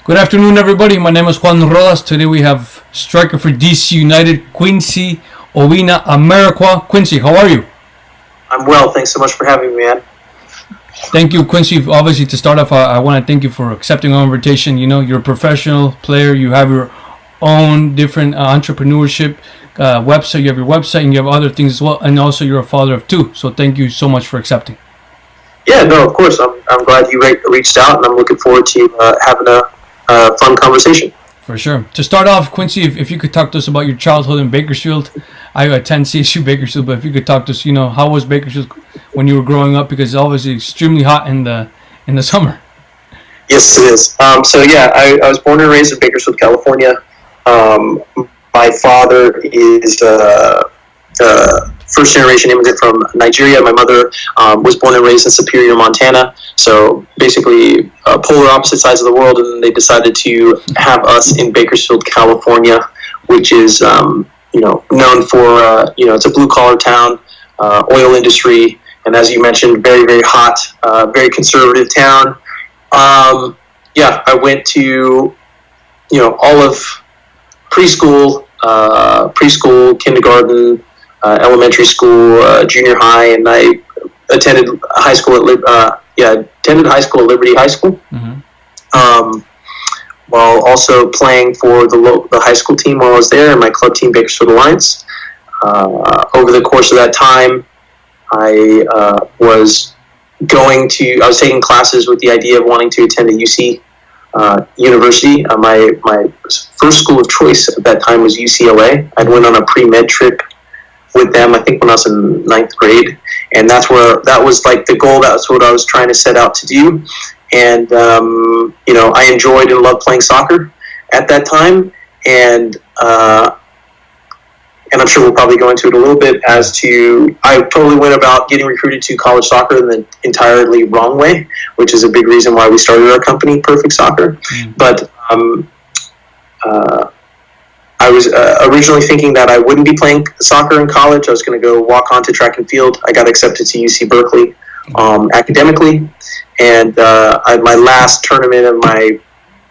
Good afternoon, everybody. My name is Juan Rodas. Today we have striker for DC United, Quincy Amarikwa. Quincy, how are you? I'm well. Thanks so much for having me, man. Thank you, Quincy. Obviously, to start off, I want to thank you for accepting our invitation. You know, you're a professional player. You have your own different entrepreneurship website. You have your website and you have other things as well. And also, you're a father of two. So thank you so much for accepting. Yeah, no, of course. I'm glad you reached out, and I'm looking forward to having a fun conversation. For sure. To start off, Quincy, if you could talk to us about your childhood in Bakersfield. I attend CSU Bakersfield, but if you could talk to us, how was Bakersfield when you were growing up? Because it's obviously extremely hot in the summer. Yes, it is. I was born and raised in Bakersfield, California. My father is first-generation immigrant from Nigeria. My mother was born and raised in Superior, Montana. So basically, polar opposite sides of the world, and they decided to have us in Bakersfield, California, which is known for it's a blue-collar town, oil industry, and as you mentioned, very, very hot, very conservative town. I went to all of preschool, kindergarten, elementary school, junior high, and I attended high school at Liberty High School. Mm-hmm. While also playing for the high school team while I was there, and my club team, Bakersfield Alliance. Over the course of that time, I was taking classes with the idea of wanting to attend a UC university. My first school of choice at that time was UCLA. I went on a pre-med trip with them, I think when I was in 9th grade, and that was like the goal. That's what I was trying to set out to do. And I enjoyed and loved playing soccer at that time, and I'm sure we'll probably go into it a little bit as to I totally went about getting recruited to college soccer in the entirely wrong way, which is a big reason why we started our company, Perfect Soccer. Mm. But I was originally thinking that I wouldn't be playing soccer in college. I was going to go walk on to track and field. I got accepted to UC Berkeley academically. And my last tournament of my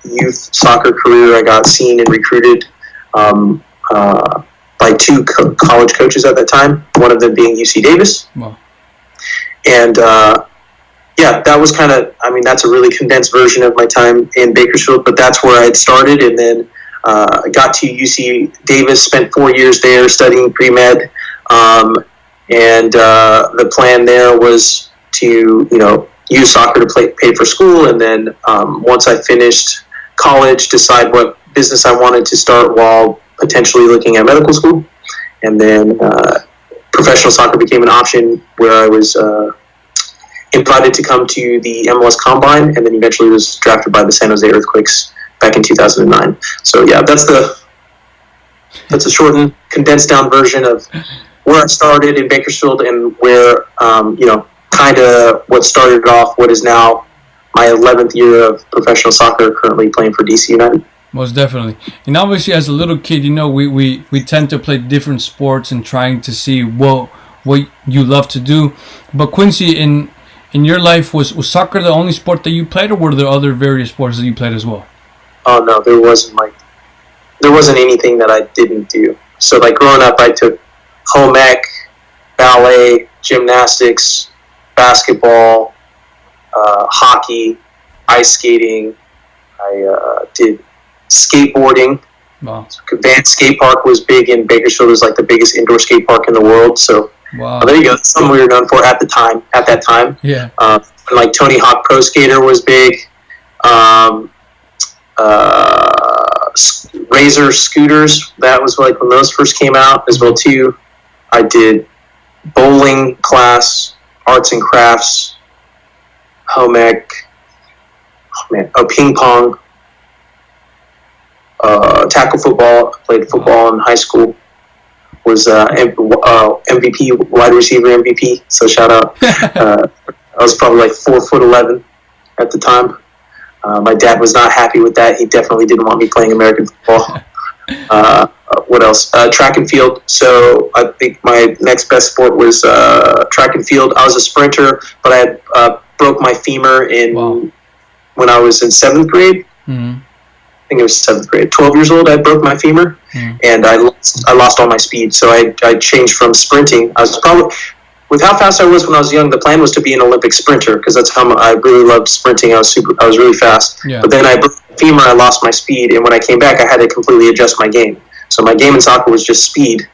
youth soccer career, I got seen and recruited by two college coaches at that time, one of them being UC Davis. Wow. And that was that's a really condensed version of my time in Bakersfield, but that's where I had started. And then I got to UC Davis, spent 4 years there studying pre-med. And the plan there was to, use soccer to pay for school, and then once I finished college, decide what business I wanted to start while potentially looking at medical school. And then professional soccer became an option, where I was invited to come to the MLS Combine, and then eventually was drafted by the San Jose Earthquakes back in 2009. So that's a shortened, condensed down version of where I started in Bakersfield and where kind of what started off what is now my 11th year of professional soccer, currently playing for DC United. Most definitely. And obviously, as a little kid, we tend to play different sports and trying to see what you love to do. But Quincy, in your life, was soccer the only sport that you played, or were there other various sports that you played as well? Oh no, there wasn't anything that I didn't do. So growing up, I took home ec, ballet, gymnastics, basketball, hockey, ice skating. I did skateboarding. Wow. Advanced Skate Park was big in Bakersfield. It was the biggest indoor skate park in the world. So there you go. That's something we were known for at that time. Yeah. Tony Hawk Pro Skater was big. Razor scooters, that was when those first came out as well too. I did bowling class, arts and crafts, home ec, ping pong, tackle football. I played football in high school. Was MVP, wide receiver MVP. So shout out. I was probably 4'11" at the time. My dad was not happy with that. He definitely didn't want me playing American football. What else? Track and field. So I think my next best sport was track and field. I was a sprinter, but I had broke my femur when I was in 7th grade. Mm-hmm. think it was 7th grade. 12 years old, I broke my femur, and I lost all my speed. So I changed from sprinting. I was probably, with how fast I was when I was young, the plan was to be an Olympic sprinter because that's how I really loved sprinting. I was really fast. Yeah. But then I broke my femur, I lost my speed, and when I came back, I had to completely adjust my game. So my game in soccer was just speed,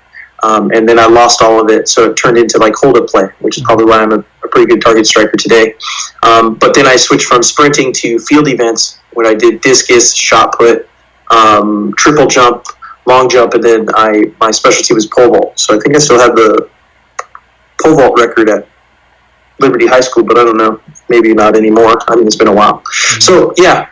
and then I lost all of it. So it turned into like hold-up play, which is probably why I'm a pretty good target striker today. But then I switched from sprinting to field events, when I did discus, shot put, triple jump, long jump, and then my specialty was pole vault. So I think I still have the pole vault record at Liberty High School, but I don't know, maybe not anymore. I mean, it's been a while. So yeah,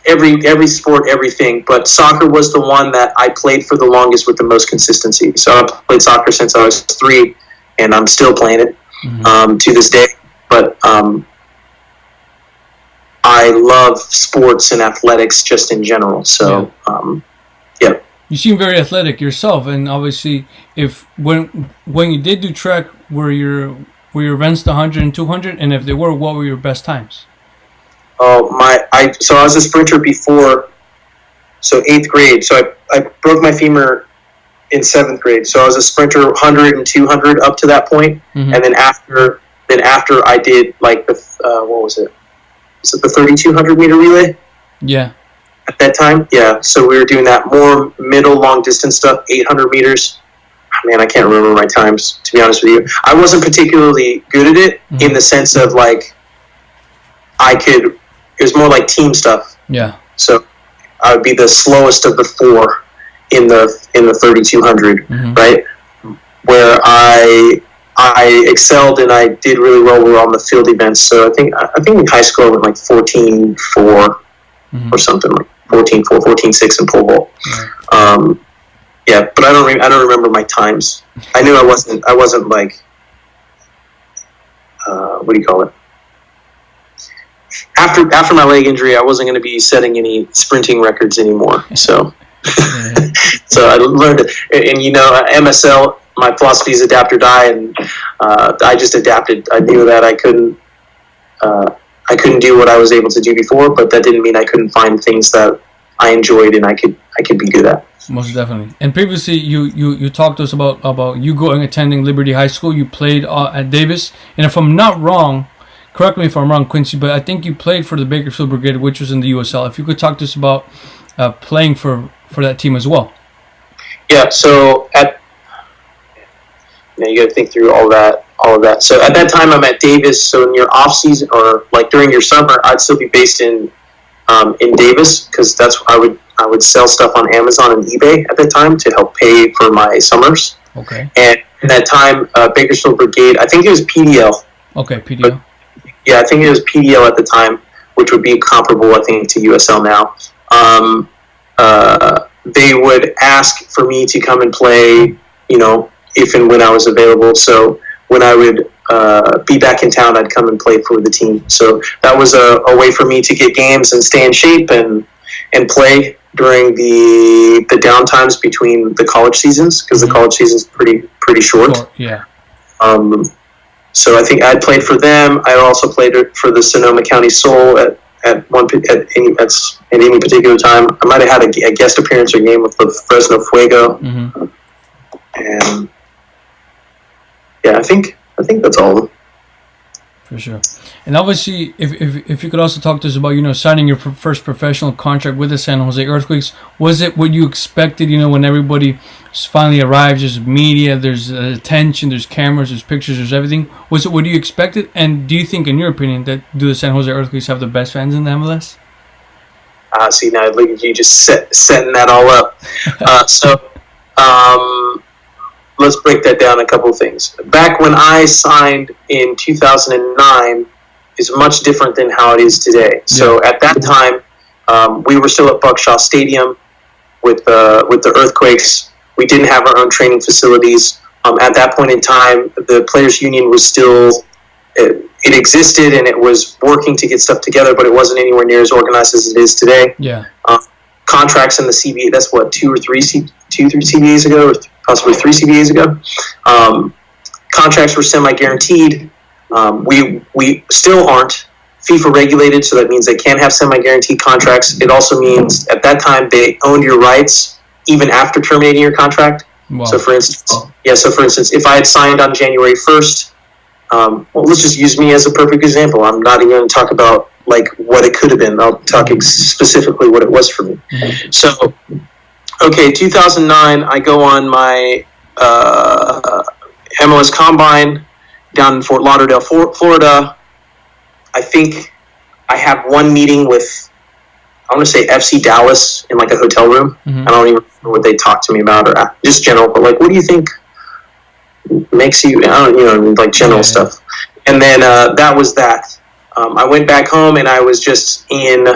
every sport, everything, but soccer was the one that I played for the longest with the most consistency. So I played soccer since I was 3, and I'm still playing it to this day. But I love sports and athletics just in general. So yeah. You seem very athletic yourself, and obviously, if when you did do track, were your events the 100 and 200, and if they were, what were your best times? So I was a sprinter before, so 8th grade. So I broke my femur in 7th grade. So I was a sprinter 100 and 200 up to that point, and then after I did like the what was it? Was it the 3,200 meter relay? Yeah. At that time, yeah. So we were doing that more middle, long distance stuff, 800 meters. Man, I can't remember my times, to be honest with you. I wasn't particularly good at it in the sense of like it was more like team stuff. Yeah. So I would be the slowest of the 4 in the 3,200, right? Where I excelled and I did really well. We were on the field events. So I think in high school I went like 14-4 or something, like 14-4, 14-6 in pole vault. Yeah, but I don't remember my times. I knew I wasn't like what do you call it? After my leg injury, I wasn't going to be setting any sprinting records anymore. So so I learned it, and MSL. My philosophy is adapt or die, and I just adapted. I knew that I couldn't do what I was able to do before, but that didn't mean I couldn't find things that I enjoyed and I could be good at. Most definitely. And previously, you talked to us about you attending Liberty High School. You played at Davis, and if I'm not wrong, correct me if I'm wrong, Quincy, but I think you played for the Bakersfield Brigade, which was in the USL. If you could talk to us about playing for that team as well. Yeah. So you got to think through all of that. So at that time, I'm at Davis. So in your off season or like during your summer, I'd still be based in Davis because that's I would sell stuff on Amazon and eBay at that time to help pay for my summers. Okay. And in that time, Bakersfield Brigade, I think it was PDL. Okay, PDL. But, yeah, I think it was PDL at the time, which would be comparable, I think, to USL now. They would ask for me to come and play, if and when I was available. So when I would be back in town, I'd come and play for the team. So that was a way for me to get games and stay in shape and play during the downtimes between the college seasons, because the college season's pretty short. Yeah. So I think I played for them. I also played for the Sonoma County Soul at any particular time. I might have had a guest appearance or game with the Fresno Fuego. And yeah, I think that's all of them. For sure. And obviously, if you could also talk to us about, signing your first professional contract with the San Jose Earthquakes, was it what you expected, when everybody finally arrives, there's media, there's attention, there's cameras, there's pictures, there's everything. Was it what you expected? And do you think, in your opinion, that do the San Jose Earthquakes have the best fans in the MLS? See, now look at you just setting that all up. Let's break that down a couple of things. Back when I signed in 2009 is much different than how it is today. Yeah. So at that time, we were still at Buckshaw Stadium with the Earthquakes. We didn't have our own training facilities. At that point in time, the Players Union was still, it existed and it was working to get stuff together, but it wasn't anywhere near as organized as it is today. Yeah. Contracts in the CBA, that's what, 2 or 3 CBAs ago, or possibly 3 CBAs ago. Contracts were semi-guaranteed. We still aren't FIFA regulated, so that means they can't have semi-guaranteed contracts. It also means at that time they owned your rights even after terminating your contract. Wow. So for instance, if I had signed on January 1st, well, let's just use me as a perfect example. I'm not even going to talk about like what it could have been. I'll talk specifically what it was for me. Mm-hmm. So, okay, 2009, I go on my MLS Combine down in Fort Lauderdale, Florida. I think I have one meeting with, I want to say FC Dallas in like a hotel room. Mm-hmm. I don't even remember what they talked to me about or just general, but like, what do you think makes you, like general stuff. And then that was that. I went back home and I was just in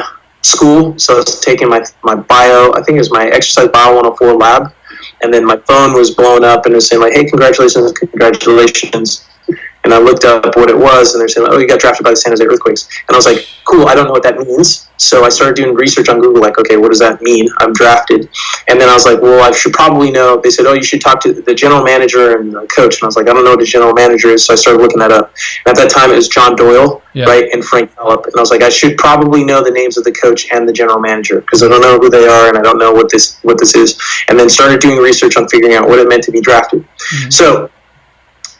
school. So I was taking my bio, I think it was my exercise bio 104 lab. And then my phone was blowing up and it was saying like, hey, congratulations. And I looked up what it was, and they're saying, oh, you got drafted by the San Jose Earthquakes. And I was like, cool, I don't know what that means. So I started doing research on Google, like, okay, what does that mean? I'm drafted. And then I was like, well, I should probably know. They said, oh, you should talk to the general manager and the coach. And I was like, I don't know what the general manager is. So I started looking that up. And at that time, it was John Doyle, right, and Frank Gallup. And I was like, I should probably know the names of the coach and the general manager because I don't know who they are and I don't know what this is. And then started doing research on figuring out what it meant to be drafted. Mm-hmm. So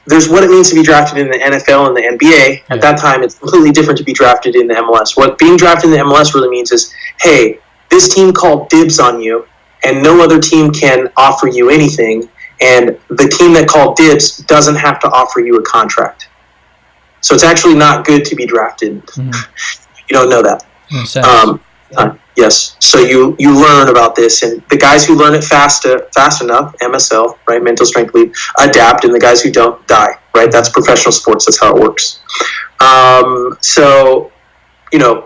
there's what it means to be drafted in the NFL and the NBA. At that time, it's completely different to be drafted in the MLS. What being drafted in the MLS really means is, hey, this team called dibs on you, and no other team can offer you anything, and the team that called dibs doesn't have to offer you a contract. So it's actually not good to be drafted. Mm-hmm. You don't know that. Yes. So you learn about this, and the guys who learn it fast enough, MSL, right, mental strength lead, adapt, and the guys who don't die, right? That's professional sports. That's how it works. So,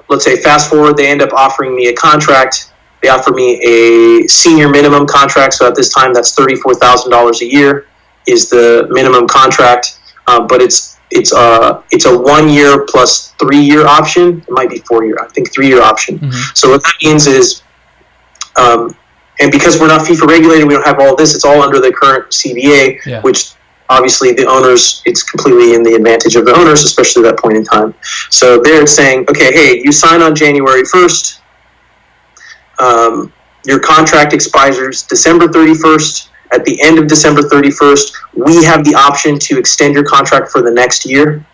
let's say fast forward, they end up offering me a contract. They offer me a senior minimum contract. So at this time, that's $34,000 a year is the minimum contract, but it's a 1 year plus 3 year option. It might be 4 year. I think 3 year option. Mm-hmm. So what that means is, and because we're not FIFA regulated, we don't have all this. It's all under the current CBA, which obviously the owners, it's completely in the advantage of the owners, especially at that point in time. So they're saying, okay, hey, you sign on January 1st. Your contract expires December 31st. At the end of December 31st, we have the option to extend your contract for the next year,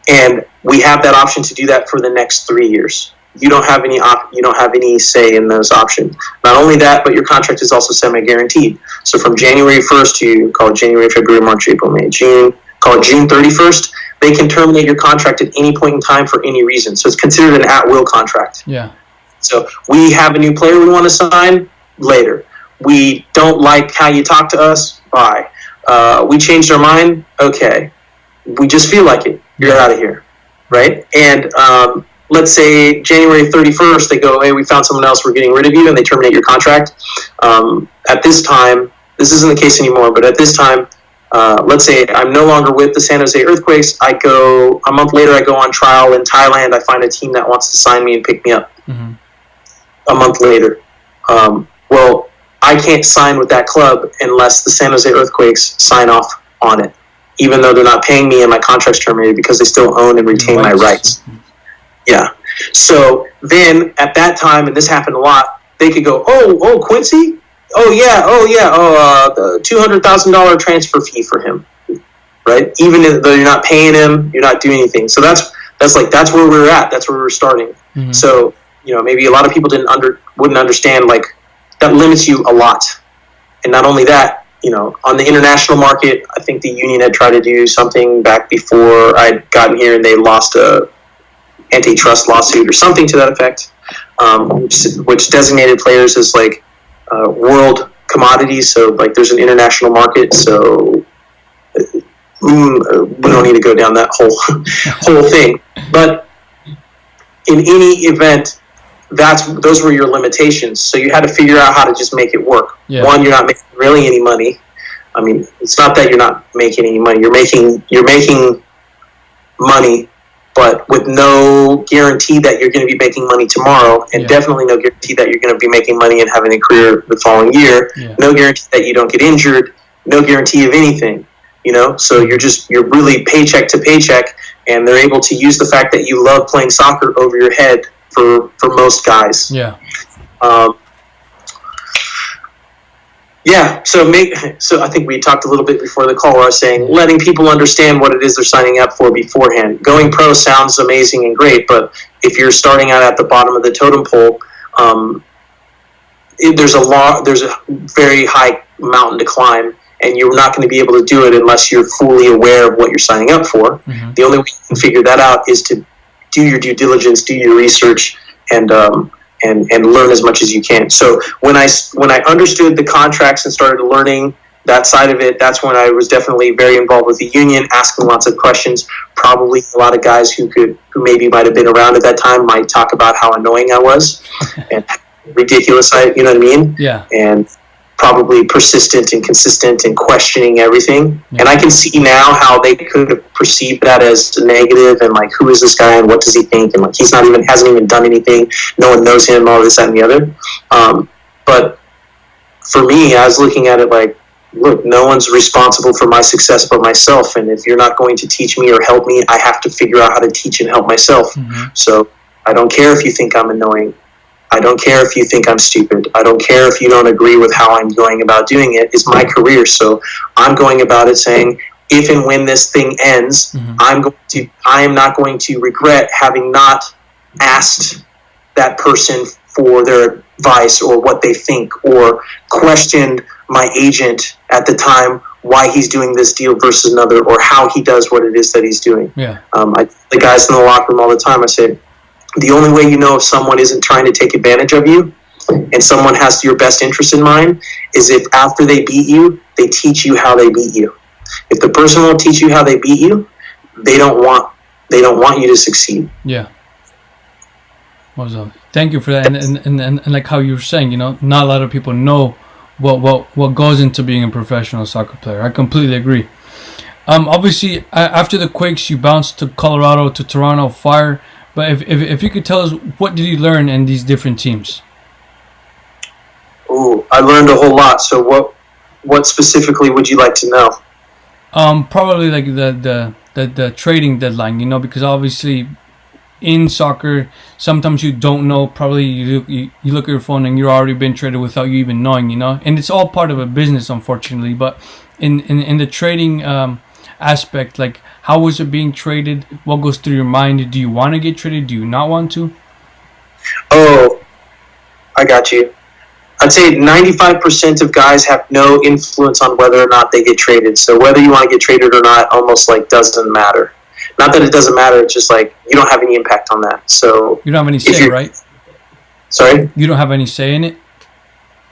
and we have that option to do that for the next 3 years. You don't have any say in those options. Not only that, but your contract is also semi-guaranteed. So from January 1st to call it January, February, March, April, May, June, call it June 31st, they can terminate your contract at any point in time for any reason. So it's considered an at-will contract. Yeah. So we have a new player we want to sign later. We don't like how you talk to us. Bye. We changed our mind. Okay. We just feel like it. You're out of here. Right? And let's say January 31st, they go, hey, we found someone else. We're getting rid of you. And they terminate your contract. At this time, this isn't the case anymore, but at this time, let's say I'm no longer with the San Jose Earthquakes. A month later, I go on trial in Thailand. I find a team that wants to sign me and pick me up. Mm-hmm. A month later. Well, I can't sign with that club unless the San Jose Earthquakes sign off on it, even though they're not paying me and my contract's terminated because they still own and retain my rights. Yeah. So then at that time, and this happened a lot, they could go, oh, Quincy? The $200,000 transfer fee for him, right? Even though you're not paying him, you're not doing anything. So that's where we're at. That's where we're starting. Mm-hmm. So, maybe a lot of people wouldn't understand, like, that limits you a lot. And not only that, on the international market, I think the union had tried to do something back before I'd gotten here and they lost a antitrust lawsuit or something to that effect, which designated players as like world commodities. So like there's an international market. So we don't need to go down that whole thing. But in any event, those were your limitations. So you had to figure out how to just make it work. Yeah. One, you're not making really any money. I mean, it's not that you're not making any money. You're making money, but with no guarantee that you're going to be making money tomorrow, and definitely no guarantee that you're going to be making money and having a career the following year. Yeah. No guarantee that you don't get injured. No guarantee of anything. So you're really paycheck to paycheck, and they're able to use the fact that you love playing soccer over your head for most guys. Yeah. So I think we talked a little bit before the call where I was saying letting people understand what it is they're signing up for beforehand. Going pro sounds amazing and great, but if you're starting out at the bottom of the totem pole, there's a very high mountain to climb, and you're not going to be able to do it unless you're fully aware of what you're signing up for. Mm-hmm. The only way you can figure that out is to do your due diligence, do your research, and learn as much as you can. So when I understood the contracts and started learning that side of it, that's when I was definitely very involved with the union, asking lots of questions. Probably a lot of guys who maybe might have been around at that time might talk about how annoying I was and ridiculous you know what I mean? Yeah. And probably persistent and consistent and questioning everything. Yeah. And I can see now how they could have perceived that as negative and like, who is this guy and what does he think? And like, hasn't even done anything. No one knows him, all this, that, and the other. But for me, I was looking at it like, look, no one's responsible for my success but myself. And if you're not going to teach me or help me, I have to figure out how to teach and help myself. Mm-hmm. So I don't care if you think I'm annoying. I don't care if you think I'm stupid. I don't care if you don't agree with how I'm going about doing it. It's my career. So I'm going about it saying, if and when this thing ends, mm-hmm. I am not going to regret having not asked that person for their advice or what they think, or questioned my agent at the time why he's doing this deal versus another, or how he does what it is that he's doing. Yeah. The guys in the locker room all the time, I say, the only way you know if someone isn't trying to take advantage of you and someone has your best interest in mind is if after they beat you, they teach you how they beat you. If the person won't teach you how they beat you, they don't want you to succeed. Yeah. Awesome. Thank you for that. And like how you were saying, you know, not a lot of people know what goes into being a professional soccer player. I completely agree. Obviously, after the Quakes, you bounced to Colorado, to Toronto Fire. But if you could tell us, what did you learn in these different teams? Oh, I learned a whole lot. So what specifically would you like to know? Probably like the trading deadline, you know, because obviously in soccer, sometimes you don't know. Probably you look at your phone and you're already been traded without you even knowing, you know. And it's all part of a business, unfortunately. But in the trading aspect, like, how was it being traded? What goes through your mind? Do you want to get traded? Do you not want to? Oh, I got you. I'd say 95% of guys have no influence on whether or not they get traded. So whether you want to get traded or not almost like doesn't matter. Not that it doesn't matter, it's just like you don't have any impact on that. So you don't have any say, right? Sorry? You don't have any say in it?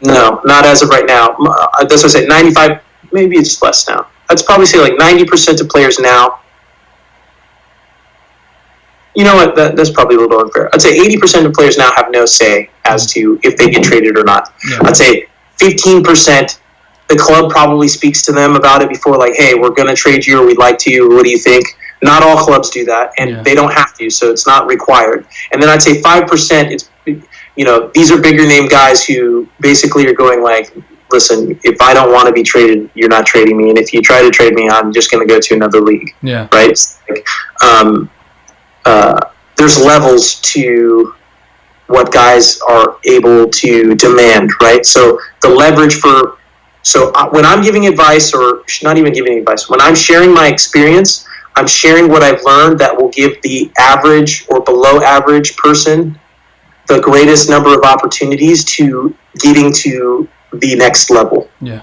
No, not as of right now. That's what I say, 95, maybe it's less now. I'd probably say like 90% of players now. You know what? That's probably a little unfair. I'd say 80% of players now have no say as to if they get traded or not. Yeah. I'd say 15%, the club probably speaks to them about it before, like, hey, we're going to trade you or we'd like to. What do you think? Not all clubs do that, and they don't have to, so it's not required. And then I'd say 5%, it's, you know, these are bigger name guys who basically are going like, listen, if I don't want to be traded, you're not trading me. And if you try to trade me, I'm just going to go to another league. Yeah. Right? Like, there's levels to what guys are able to demand, right? So the leverage when I'm giving advice, or not even giving advice, when I'm sharing my experience, I'm sharing what I've learned that will give the average or below average person the greatest number of opportunities to getting to the next level. Yeah.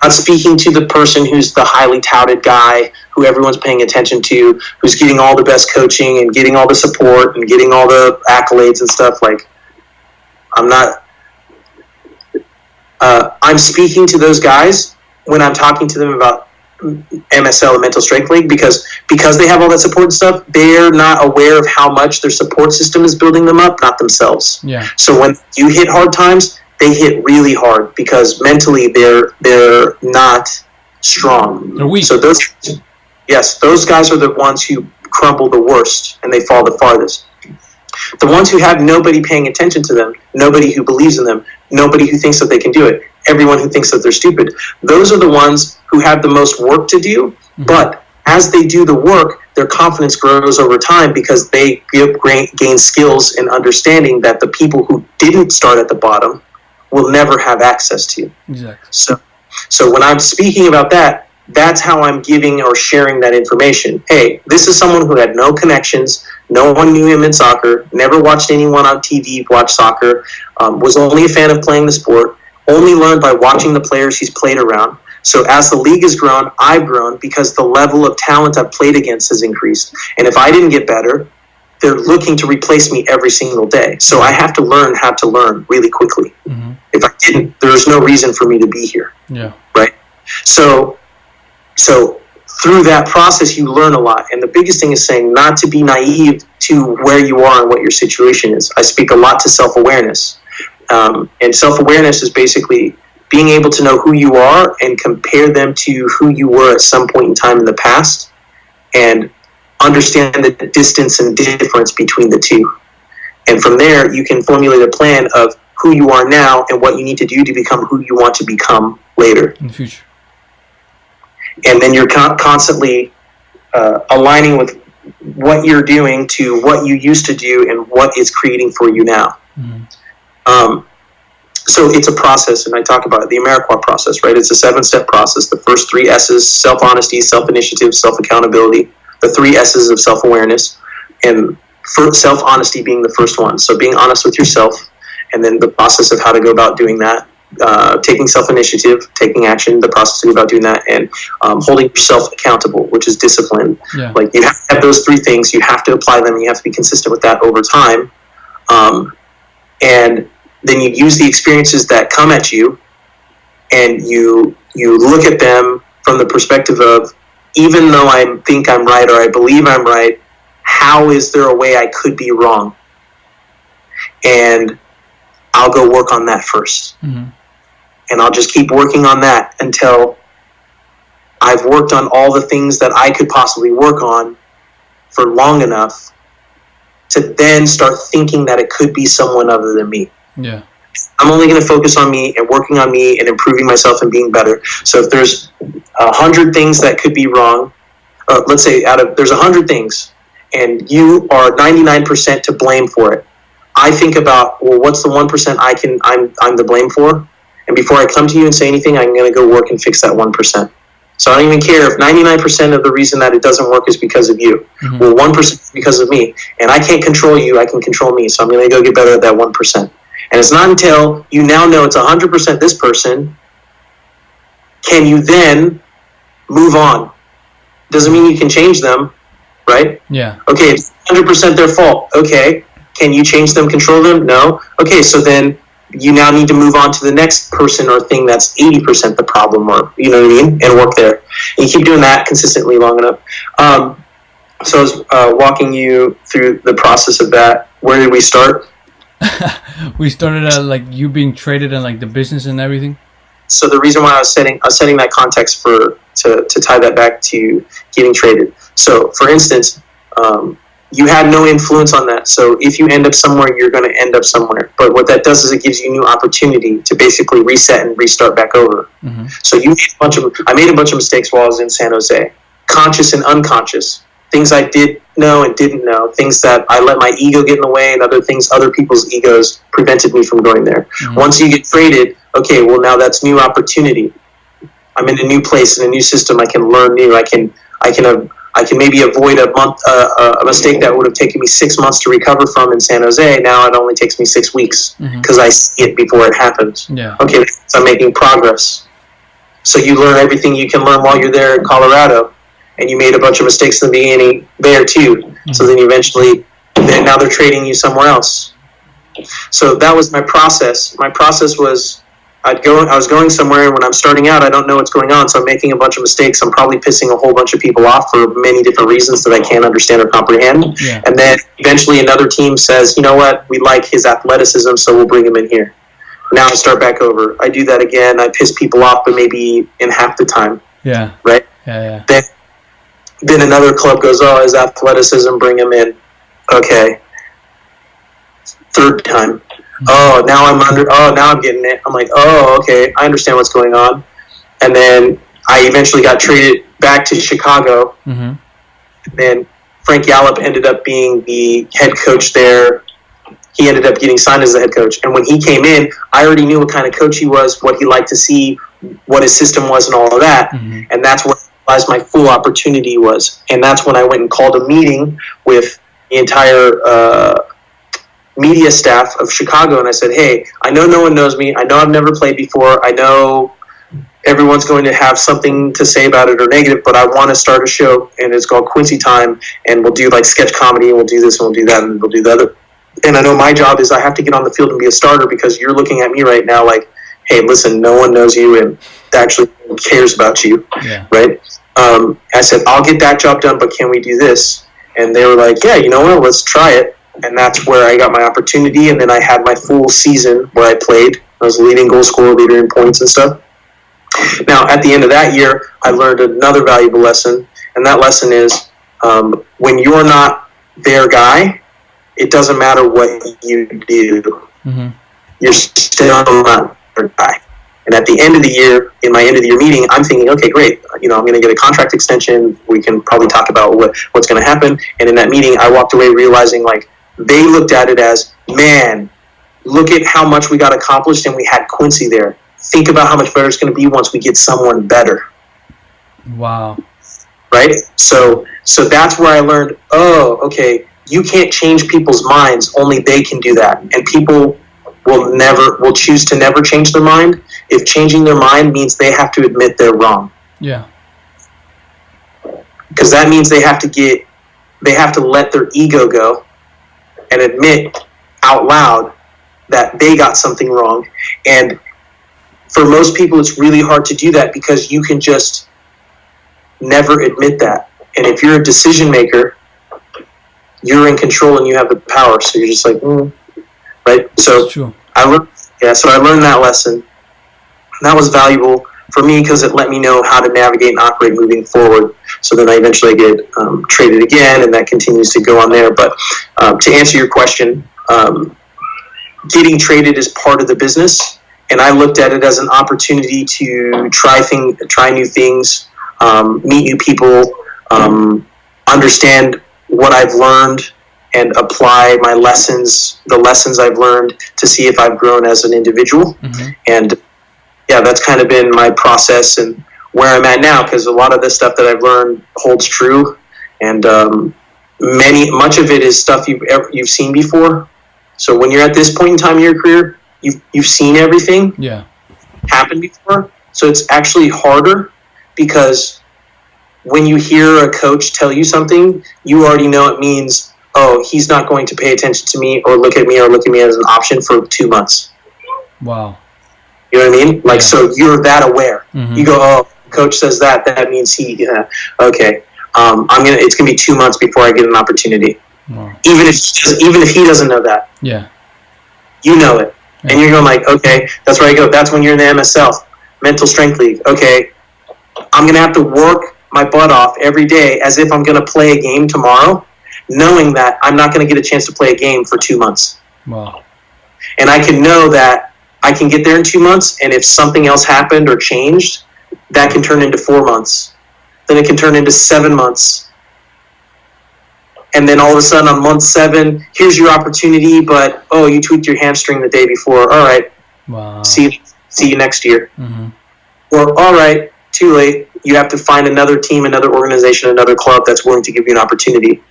I'm speaking to the person who's the highly touted guy who everyone's paying attention to, who's getting all the best coaching and getting all the support and getting all the accolades and stuff. Like, I'm speaking to those guys when I'm talking to them about MSL, the Mental Strength League, because they have all that support and stuff, they're not aware of how much their support system is building them up, not themselves. Yeah. So when you hit hard times, they hit really hard because mentally they're not strong. They're weak. So those guys are the ones who crumble the worst and they fall the farthest. The ones who have nobody paying attention to them, nobody who believes in them, nobody who thinks that they can do it, everyone who thinks that they're stupid, those are the ones who have the most work to do, but as they do the work, their confidence grows over time because they gain skills and understanding that the people who didn't start at the bottom will never have access to. Exactly. So when I'm speaking about that, that's how I'm giving or sharing that information. Hey, this is someone who had no connections, no one knew him in soccer, never watched anyone on TV watch soccer, was only a fan of playing the sport, only learned by watching the players he's played around. So as the league has grown, I've grown because the level of talent I've played against has increased. And if I didn't get better, they're looking to replace me every single day. So I have to learn how to learn really quickly. Mm-hmm. If I didn't, there's no reason for me to be here. Yeah. Right? So through that process, you learn a lot. And the biggest thing is saying not to be naive to where you are and what your situation is. I speak a lot to self-awareness. And self-awareness is basically being able to know who you are and compare them to who you were at some point in time in the past and understand the distance and difference between the two. And from there, you can formulate a plan of who you are now and what you need to do to become who you want to become later. In the future. And then you're constantly aligning with what you're doing to what you used to do and what it's creating for you now. Mm-hmm. So it's a process, and I talk about it, the Amarikwa process, right? It's a 7-step process. The first 3 S's, self-honesty, self-initiative, self-accountability. The 3 S's of self-awareness, and self-honesty being the first one. So being honest with yourself, and then the process of how to go about doing that. Taking self-initiative, taking action, the process of about doing that, and holding yourself accountable, which is discipline. Yeah. Like you have to have those 3 things. You have to apply them, and you have to be consistent with that over time. And then you use the experiences that come at you, and you look at them from the perspective of, even though I think I'm right or I believe I'm right, how is there a way I could be wrong? And I'll go work on that first. Mm-hmm. And I'll just keep working on that until I've worked on all the things that I could possibly work on for long enough to then start thinking that it could be someone other than me. Yeah. I'm only going to focus on me and working on me and improving myself and being better. So if there's 100 things that could be wrong, let's say there's 100 things and you are 99% to blame for it. I think about, well, what's the 1% I'm the blame for? And before I come to you and say anything, I'm going to go work and fix that 1%. So I don't even care if 99% of the reason that it doesn't work is because of you. Mm-hmm. Well, 1% is because of me. And I can't control you, I can control me. So I'm going to go get better at that 1%. And it's not until you now know it's 100% this person, can you then move on. Doesn't mean you can change them, right? Yeah. Okay, it's 100% their fault. Okay, can you change them, control them? No. Okay, so then you now need to move on to the next person or thing that's 80% the problem, or you know what I mean, and work there. And you keep doing that consistently long enough. So I was walking you through the process of that. Where did we start? We started at like you being traded and like the business and everything. So the reason why I was setting that context to tie that back to getting traded. So for instance, you had no influence on that. So if you end up somewhere, you're going to end up somewhere. But what that does is it gives you new opportunity to basically reset and restart back over. Mm-hmm. So I made a bunch of mistakes while I was in San Jose, conscious and unconscious. Things I did know and didn't know, things that I let my ego get in the way, and other people's egos prevented me from going there. Mm-hmm. Once you get traded, okay, well now that's new opportunity. I'm in a new place, in a new system. I can learn new. I can maybe avoid a mistake that would have taken me 6 months to recover from in San Jose. Now it only takes me 6 weeks because I see it before it happens. Yeah. Okay, so I'm making progress. So you learn everything you can learn while you're there in Colorado. And you made a bunch of mistakes in the beginning there too. Mm-hmm. So then now they're trading you somewhere else. So that was my process. My process was I was going somewhere, and when I'm starting out, I don't know what's going on. So I'm making a bunch of mistakes. I'm probably pissing a whole bunch of people off for many different reasons that I can't understand or comprehend. Yeah. And then eventually another team says, you know what, we like his athleticism, so we'll bring him in here. Now I start back over. I do that again. I piss people off, but maybe in half the time. Yeah. Right? Yeah. Then another club goes, oh, his athleticism, bring him in. Okay. Third time. Oh, now I'm getting it. I'm like, oh, okay, I understand what's going on. And then I eventually got traded back to Chicago. Mm-hmm. Then Frank Yallop ended up being the head coach there. He ended up getting signed as the head coach. And when he came in, I already knew what kind of coach he was, what he liked to see, what his system was, and all of that. Mm-hmm. And that's what I realized my full opportunity was. And that's when I went and called a meeting with the entire media staff of Chicago. And I said, hey, I know no one knows me. I know I've never played before. I know everyone's going to have something to say about it or negative, but I want to start a show, and it's called Quincy Time, and we'll do like sketch comedy, and we'll do this, and we'll do that, and we'll do the other. And I know my job is I have to get on the field and be a starter because you're looking at me right now like, hey, listen, no one knows you and actually cares about you, right? I said, I'll get that job done, but can we do this? And they were like, yeah, you know what, let's try it. And that's where I got my opportunity, and then I had my full season where I played. I was leading goal scorer, leader in points and stuff. Now, at the end of that year, I learned another valuable lesson, and that lesson is when you're not their guy, it doesn't matter what you do. Mm-hmm. You're still not their guy. And at the end of the year, in my end of the year meeting, I'm thinking, okay, great. I'm going to get a contract extension. We can probably talk about what's going to happen. And in that meeting, I walked away realizing, like, they looked at it as, man, look at how much we got accomplished, and we had Quincy there. Think about how much better it's going to be once we get someone better. Wow. Right? So that's where I learned, oh, okay, you can't change people's minds. Only they can do that. And people will choose to never change their mind if changing their mind means they have to admit they're wrong. Yeah. Because that means they have to let their ego go and admit out loud that they got something wrong. And for most people, it's really hard to do that because you can just never admit that. And if you're a decision maker, you're in control and you have the power. So you're just like, right? So I learned that lesson. And that was valuable for me because it let me know how to navigate and operate moving forward. So then I eventually get traded again, and that continues to go on there. But to answer your question, getting traded is part of the business. And I looked at it as an opportunity to try new things, meet new people, understand what I've learned, and apply the lessons I've learned to see if I've grown as an individual. Mm-hmm. And yeah, that's kind of been my process and where I'm at now, because a lot of the stuff that I've learned holds true, and much of it is stuff you've seen before. So when you're at this point in time in your career, you've seen everything happen before. So it's actually harder because when you hear a coach tell you something, you already know it means, oh, he's not going to pay attention to me or look at me as an option for 2 months. Wow. You know what I mean? Like, so you're that aware. Mm-hmm. You go, oh, coach says that means okay. It's gonna be 2 months before I get an opportunity. Wow. Even if he doesn't know that. Yeah. You know it. Yeah. And you're going like, okay, that's where I go. That's when you're in the MSL, Mental Strength League. Okay, I'm going to have to work my butt off every day as if I'm going to play a game tomorrow, knowing that I'm not going to get a chance to play a game for 2 months. Wow. And I can know that I can get there in 2 months, and if something else happened or changed, that can turn into 4 months. Then it can turn into 7 months. And then all of a sudden on month 7, here's your opportunity, but, oh, you tweaked your hamstring the day before. All right. Wow. See you next year. Mm-hmm. Or, all right, too late. You have to find another team, another organization, another club that's willing to give you an opportunity.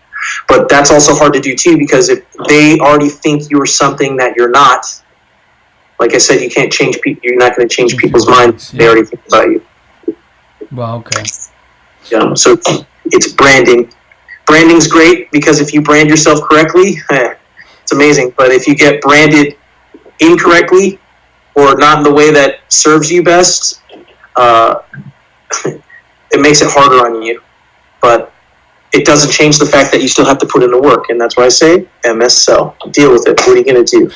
But that's also hard to do, too, because if they already think you're something that you're not, like I said, you can't change people. You're not going to change people's minds. They already think about you. Wow, okay. Yeah, so it's branding. Branding's great because if you brand yourself correctly, it's amazing. But if you get branded incorrectly or not in the way that serves you best, it makes it harder on you. But it doesn't change the fact that you still have to put in the work. And that's why I say MSL. Deal with it. What are you going to do?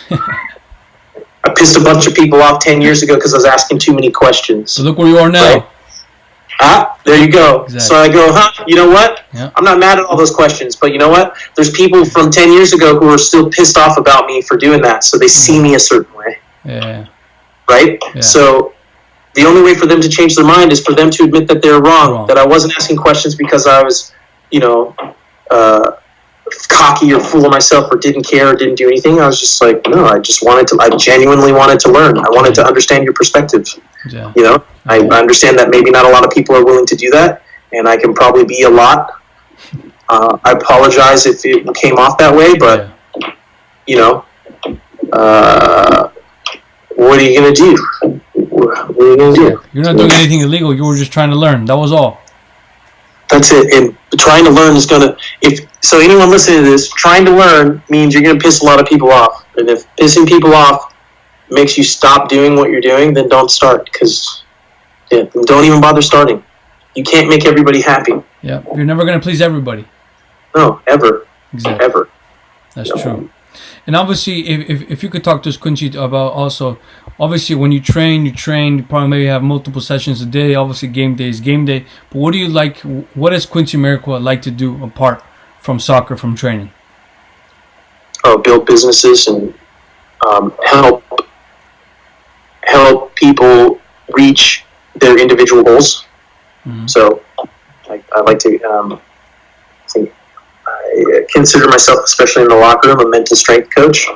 I pissed a bunch of people off 10 years ago because I was asking too many questions. So look where you are now. Right? There you go. Exactly. So I go, you know what? Yeah. I'm not mad at all those questions, but you know what? There's people from 10 years ago who are still pissed off about me for doing that, so they see me a certain way. Yeah. Right? Yeah. So the only way for them to change their mind is for them to admit that they're wrong. That I wasn't asking questions because I was cocky or full of myself or didn't care or didn't do anything. I was just like, no, I genuinely wanted to learn. I wanted to understand your perspective. Yeah. I understand that maybe not a lot of people are willing to do that, and I can probably be a lot. I apologize if it came off that way, but what are you going to do? What are you going to do? You're not doing anything illegal. You were just trying to learn. That was all. That's it. And trying to learn is going to, so anyone listening to this, trying to learn means you're going to piss a lot of people off. And if pissing people off makes you stop doing what you're doing, then don't start, because don't even bother starting. You can't make everybody happy. Yeah, you're never going to please everybody. No, ever. Exactly. Ever. That's true. And obviously, if you could talk to us, Quincy, about also, obviously, when you train, you probably maybe have multiple sessions a day. Obviously, game day is game day. But what do you like? What does Quincy Amarikwa like to do apart from soccer, from training? Build businesses and help people reach their individual goals. Mm-hmm. So I like to I consider myself, especially in the locker room, a mental strength coach.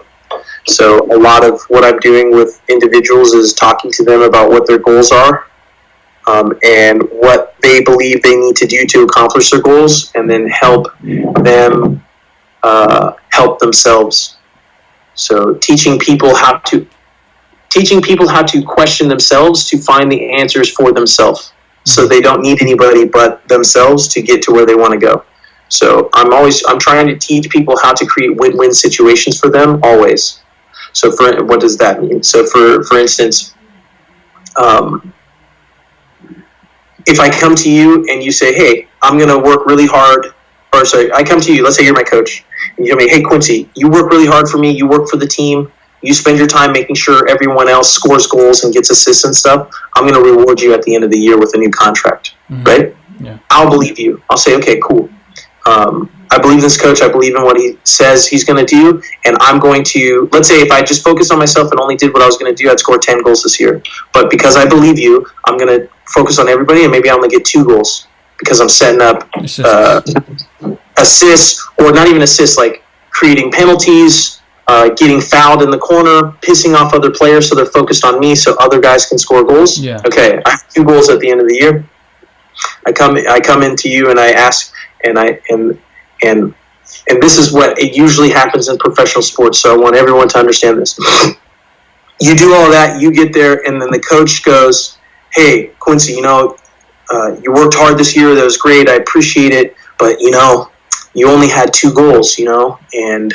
So a lot of what I'm doing with individuals is talking to them about what their goals are, and what they believe they need to do to accomplish their goals, and then help them help themselves. So teaching people how to question themselves to find the answers for themselves, so they don't need anybody but themselves to get to where they want to go. So I'm trying to teach people how to create win-win situations for them always. So what does that mean? So for instance, if I come to you and you say, hey, I'm going to work really hard, or sorry, I come to you, let's say you're my coach, and you tell me, hey, Quincy, you work really hard for me, you work for the team, you spend your time making sure everyone else scores goals and gets assists and stuff, I'm going to reward you at the end of the year with a new contract, right? Yeah. I'll believe you. I'll say, okay, cool. I believe this coach, I believe in what he says he's going to do, and I'm going to, let's say if I just focused on myself and only did what I was going to do, I'd score 10 goals this year. But because I believe you, I'm going to focus on everybody, and maybe I'm going to get 2 goals because I'm setting up assists, or not even assists, like creating penalties, getting fouled in the corner, pissing off other players so they're focused on me so other guys can score goals. Yeah. Okay, I have 2 goals at the end of the year. I come into you and I ask, and this is what it usually happens in professional sports, so I want everyone to understand this. You do all that, you get there, and then the coach goes, hey, Quincy, you worked hard this year, that was great, I appreciate it, but, you only had 2 goals, and,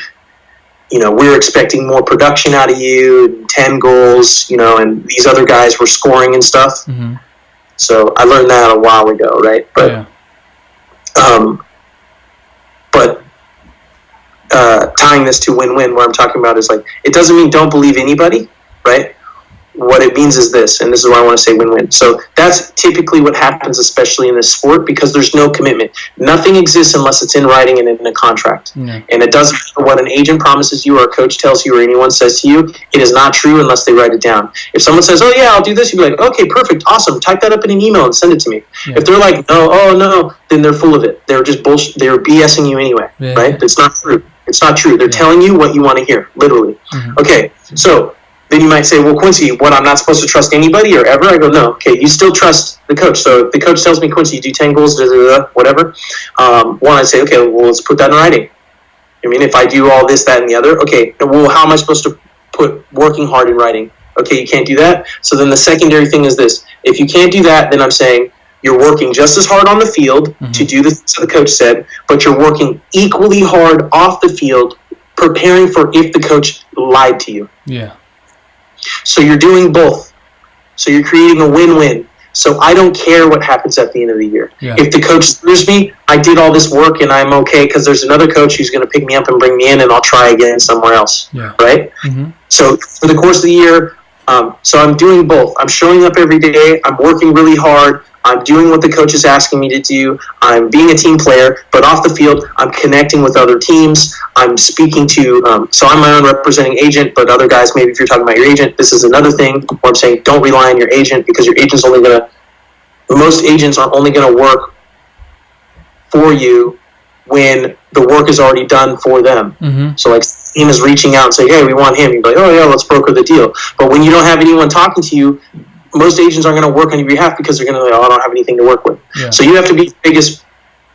we're expecting more production out of you, 10 goals, and these other guys were scoring and stuff. Mm-hmm. So I learned that a while ago, right? But, yeah. Tying this to win-win, what I'm talking about is like, it doesn't mean don't believe anybody, right? What it means is this, and this is why I want to say win-win. So that's typically what happens, especially in this sport, because there's no commitment. Nothing exists unless it's in writing and in a contract. Yeah. And it doesn't matter what an agent promises you or a coach tells you or anyone says to you. It is not true unless they write it down. If someone says, oh yeah, I'll do this, you'd be like, okay, perfect, awesome. Type that up in an email and send it to me. Yeah. If they're like, no, then they're full of it. They're just bullshit. They're BSing you anyway, right? It's not true. It's not true. They're telling you what you want to hear, literally. Mm-hmm. Okay, so then you might say, well, Quincy, what, I'm not supposed to trust anybody or ever? I go, no, okay, you still trust the coach. So if the coach tells me, Quincy, you do 10 goals, whatever, one, I'd say, okay, well, let's put that in writing. I mean, if I do all this, that, and the other, okay, well, how am I supposed to put working hard in writing? Okay, you can't do that. So then the secondary thing is this. If you can't do that, then I'm saying you're working just as hard on the field to do the things the coach said, but you're working equally hard off the field preparing for if the coach lied to you. Yeah. So you're doing both. So you're creating a win-win. So I don't care what happens at the end of the year. Yeah. If the coach screws me, I did all this work and I'm okay because there's another coach who's going to pick me up and bring me in and I'll try again somewhere else. Yeah. Right? Mm-hmm. So for the course of the year, so I'm doing both. I'm showing up every day. I'm working really hard. I'm doing what the coach is asking me to do. I'm being a team player, but off the field, I'm connecting with other teams. I'm speaking to, so I'm my own representing agent, but other guys, maybe if you're talking about your agent, this is another thing where I'm saying don't rely on your agent because your agent's most agents are only going to work for you when the work is already done for them. Mm-hmm. So like team is reaching out and saying, hey, we want him. You're like, oh yeah, let's broker the deal. But when you don't have anyone talking to you, most agents aren't going to work on your behalf because they're going to be like, oh, I don't have anything to work with. Yeah. So you have to be the biggest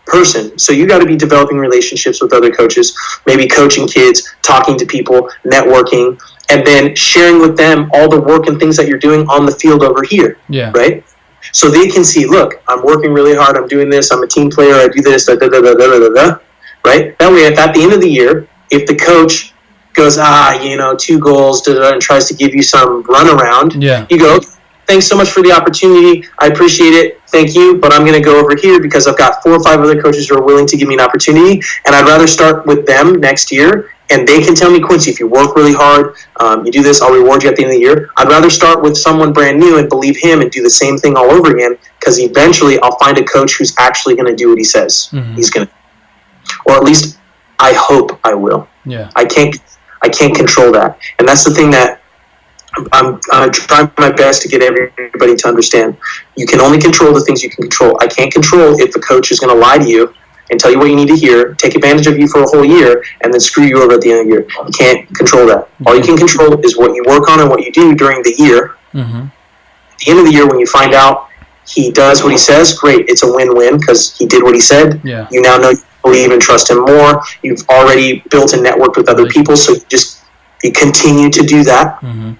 person. So you got to be developing relationships with other coaches, maybe coaching kids, talking to people, networking, and then sharing with them all the work and things that you're doing on the field over here. Yeah. Right? So they can see, look, I'm working really hard. I'm doing this. I'm a team player. I do this. Da, da, da, da, da, da, da. Right? That way, at the end of the year, if the coach goes, 2 goals, da, da, da, and tries to give you some runaround, you go, thanks so much for the opportunity. I appreciate it. Thank you. But I'm going to go over here because I've got 4 or 5 other coaches who are willing to give me an opportunity. And I'd rather start with them next year. And they can tell me, Quincy, if you work really hard, you do this, I'll reward you at the end of the year. I'd rather start with someone brand new and believe him and do the same thing all over again, because eventually I'll find a coach who's actually going to do what he says he's going to. Or at least I hope I will. Yeah. I can't control that. And that's the thing that I'm trying my best to get everybody to understand. You can only control the things you can control. I can't control if the coach is going to lie to you and tell you what you need to hear, take advantage of you for a whole year, and then screw you over at the end of the year. You can't control that. All you can control is what you work on and what you do during the year. Mm-hmm. At the end of the year, when you find out he does what he says, great. It's a win-win because he did what he said. Yeah. You now know you believe and trust him more. You've already built a network with other people, so you continue to do that. Mm-hmm.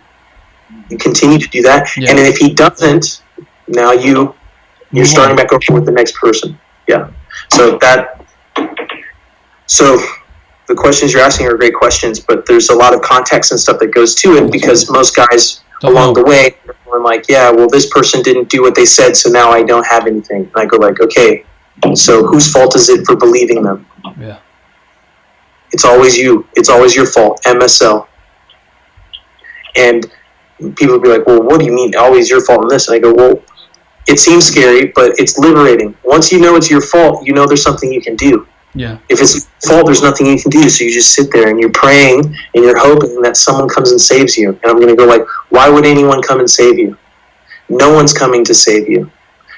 You continue to do that. Yeah. And then if he doesn't, now you're starting back over with the next person. Yeah. So the questions you're asking are great questions, but there's a lot of context and stuff that goes to it, because most guys along the way are like, yeah, well, this person didn't do what they said, so now I don't have anything. And I go like, okay, so whose fault is it for believing them? Yeah. It's always you. It's always your fault. MSL. And people will be like, well, what do you mean always your fault in this? And I go, well, it seems scary, but it's liberating. Once you know it's your fault, you know there's something you can do. Yeah. If it's your fault, there's nothing you can do. So you just sit there and you're praying and you're hoping that someone comes and saves you. And I'm going to go like, why would anyone come and save you? No one's coming to save you.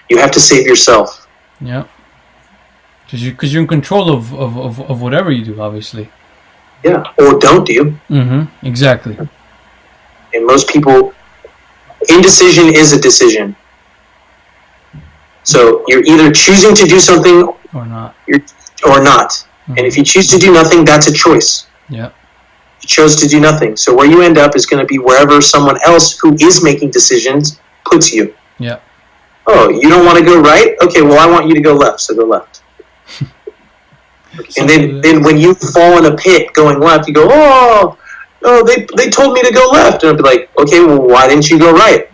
You have to save yourself. Yeah. Because you're in control of whatever you do, obviously. Yeah. Or don't do. Mm-hmm. Exactly. And most people, indecision is a decision. So you're either choosing to do something or not. Mm-hmm. And if you choose to do nothing, that's a choice. Yeah. You chose to do nothing. So where you end up is going to be wherever someone else who is making decisions puts you. Yeah. Oh, you don't want to go right? Okay, well, I want you to go left, so go left. And then when you fall in a pit going left, you go, oh, they told me to go left. And I'd be like, okay, well, why didn't you go right?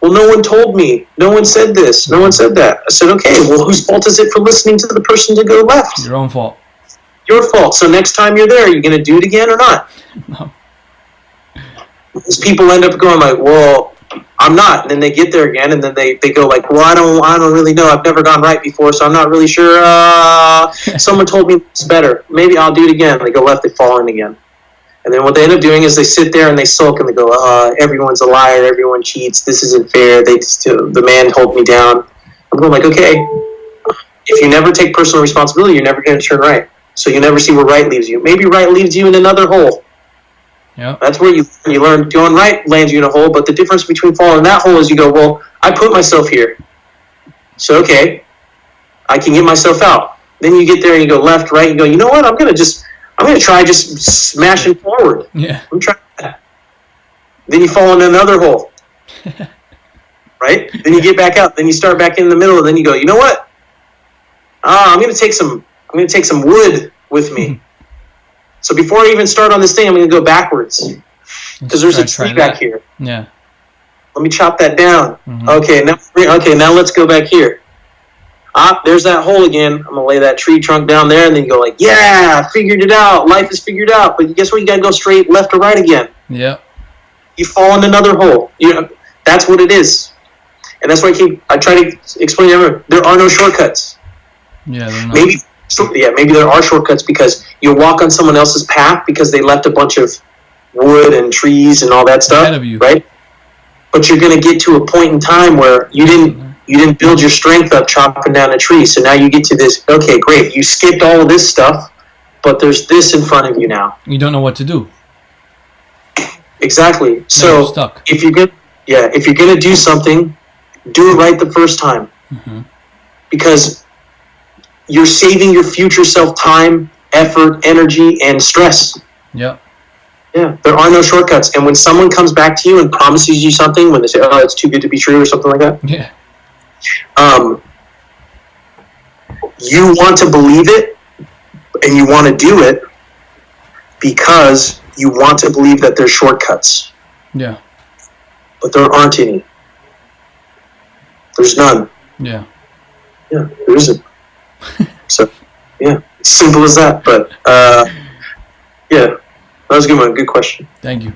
Well, no one told me. No one said this. No one said that. I said, okay, well, whose fault is it for listening to the person to go left? Your own fault. Your fault. So next time you're there, are you going to do it again or not? No. These people end up going like, well, I'm not. And then they get there again, and then they go like, well, I don't really know. I've never gone right before, so I'm not really sure. Someone told me it's better. Maybe I'll do it again. They go left, they fall in again. And then what they end up doing is they sit there and they sulk and they go, everyone's a liar, everyone cheats, this isn't fair, the man hold me down. I'm going like, okay, if you never take personal responsibility, you're never going to turn right. So you never see where right leaves you. Maybe right leaves you in another hole. Yeah. That's where you learn going right lands you in a hole, but the difference between falling in that hole is you go, well, I put myself here. So, okay, I can get myself out. Then you get there and you go left, right, you go, you know what, I'm going to try just smashing forward. Yeah. I'm trying that. Then you fall in another hole. Right? Then you get back out. Then you start back in the middle, and then you go, you know what? I'm going to take some wood with me. So before I even start on this thing, I'm going to go backwards. Because there's a tree back here. Yeah. Let me chop that down. Mm-hmm. Okay, now let's go back here. There's that hole again. I'm going to lay that tree trunk down there, and then you go like, yeah, I figured it out. Life is figured out. But guess what? You got to go straight left or right again. Yeah. You fall in another hole. That's what it is. And that's why I try to explain to everyone, there are no shortcuts. Yeah, they're not. Maybe there are shortcuts because you walk on someone else's path because they left a bunch of wood and trees and all that stuff, Ahead of you. right? But you're going to get to a point in time where you didn't You didn't build your strength up chopping down a tree. So now you get to this, okay, great. You skipped all of this stuff, but there's this in front of you now. You don't know what to do. Exactly. So if you're gonna do something, do it right the first time. Mm-hmm. Because you're saving your future self time, effort, energy, and stress. Yeah. Yeah, there are no shortcuts. And when someone comes back to you and promises you something, when they say, "Oh, it's too good to be true," or something like that, yeah, you want to believe it, and you want to do it because you want to believe that there's shortcuts. Yeah, but there aren't any. There's none. Yeah. Yeah, there isn't. So, yeah, it's simple as that. But yeah. That was a good one. Good question. Thank you.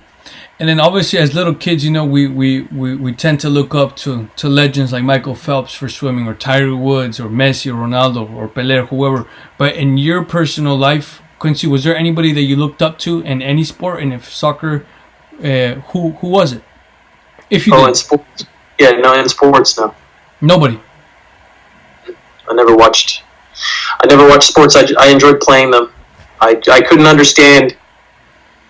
And then obviously as little kids, you know, we tend to look up to legends like Michael Phelps for swimming, or Tiger Woods, or Messi, or Ronaldo, or Pelé, or whoever. But in your personal life, Quincy, was there anybody that you looked up to in any sport? And if soccer, who was it? If you did. In sports? Yeah, no, in sports, no. Nobody? I never watched sports. I enjoyed playing them. I couldn't understand.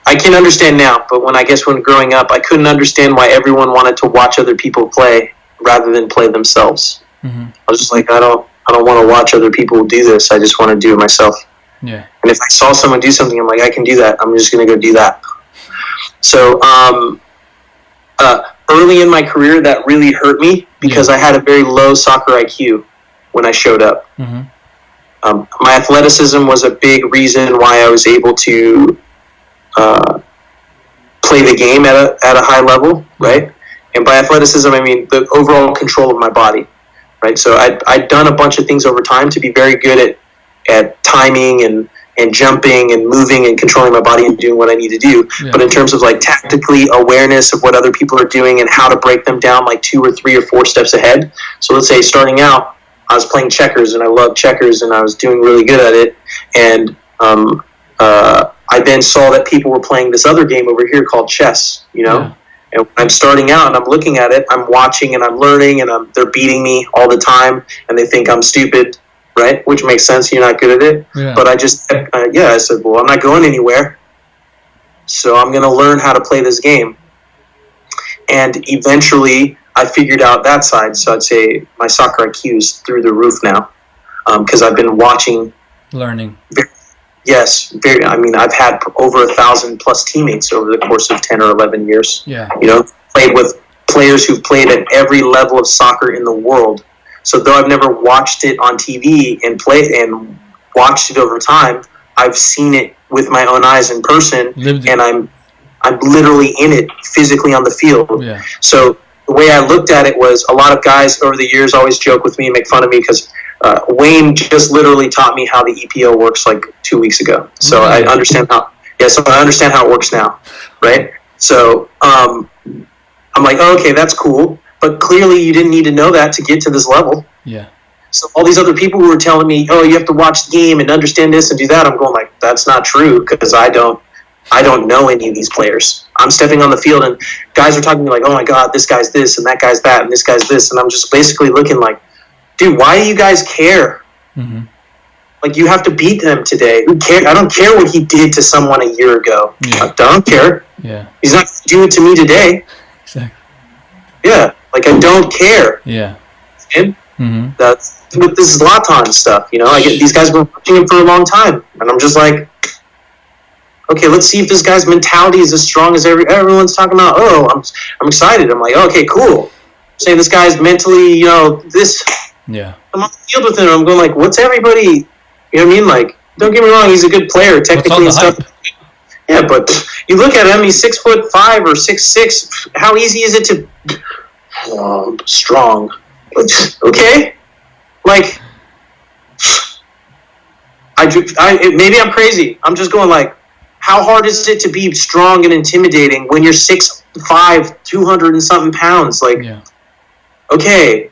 I can understand now, but when growing up, I couldn't understand why everyone wanted to watch other people play rather than play themselves. Mm-hmm. I was just like, I don't want to watch other people do this. I just want to do it myself. Yeah. And if I saw someone do something, I'm like, I can do that. I'm just going to go do that. So early in my career, that really hurt me because I had a very low soccer IQ when I showed up. Mm-hmm. My athleticism was a big reason why I was able to play the game at a high level, right? And by athleticism, I mean the overall control of my body, right? So I'd done a bunch of things over time to be very good at timing and jumping and moving and controlling my body and doing what I need to do. Yeah. But in terms of like tactically awareness of what other people are doing and how to break them down like 2 or 3 or 4 steps ahead. So let's say starting out, I was playing checkers and I loved checkers and I was doing really good at it. And I then saw that people were playing this other game over here called chess, you know? Yeah. And I'm starting out and I'm looking at it, I'm watching and I'm learning and they're beating me all the time and they think I'm stupid, right? Which makes sense, you're not good at it. Yeah. But I just, I said, well, I'm not going anywhere. So I'm going to learn how to play this game. And eventually I figured out that side. So I'd say my soccer IQ is through the roof now because I've been watching. Learning. Yes, very. I mean, I've had over 1,000 plus teammates over the course of 10 or 11 years. Yeah. You know, played with players who've played at every level of soccer in the world. So though I've never watched it on TV and watched it over time, I've seen it with my own eyes in person, and I'm literally in it physically on the field. Yeah. So the way I looked at it was a lot of guys over the years always joke with me and make fun of me because Wayne just literally taught me how the EPO works like 2 weeks ago. So I understand how. Yeah, so I understand how it works now, right? So I'm like, oh, okay, that's cool. But clearly, you didn't need to know that to get to this level. Yeah. So all these other people who were telling me, oh, you have to watch the game and understand this and do that. I'm going like, that's not true because I don't know any of these players. I'm stepping on the field and guys are talking to me like, oh my God, this guy's this and that guy's that and this guy's this, and I'm just basically looking like, dude, why do you guys care? Mm-hmm. Like, you have to beat them today. Who cares? I don't care what he did to someone a year ago. Yeah. I don't care. Yeah. He's not going to do it to me today. Exactly. Yeah. Like, I don't care. Yeah. And that's with this Zlatan stuff, you know? I get these guys have been watching him for a long time. And I'm just like, okay, let's see if this guy's mentality is as strong as everyone's talking about. Oh, I'm excited. I'm like, okay, cool. Saying this guy's mentally, you know, this... Yeah. I'm on the field with him. I'm going like, what's everybody? You know what I mean? Like, don't get me wrong, he's a good player technically and stuff. Hype? Yeah, but you look at him, he's 6'5" or 6'6". How easy is it to strong? Okay, like maybe I'm crazy. I'm just going like, how hard is it to be strong and intimidating when you're 6'5", 200 and something pounds? Like, okay.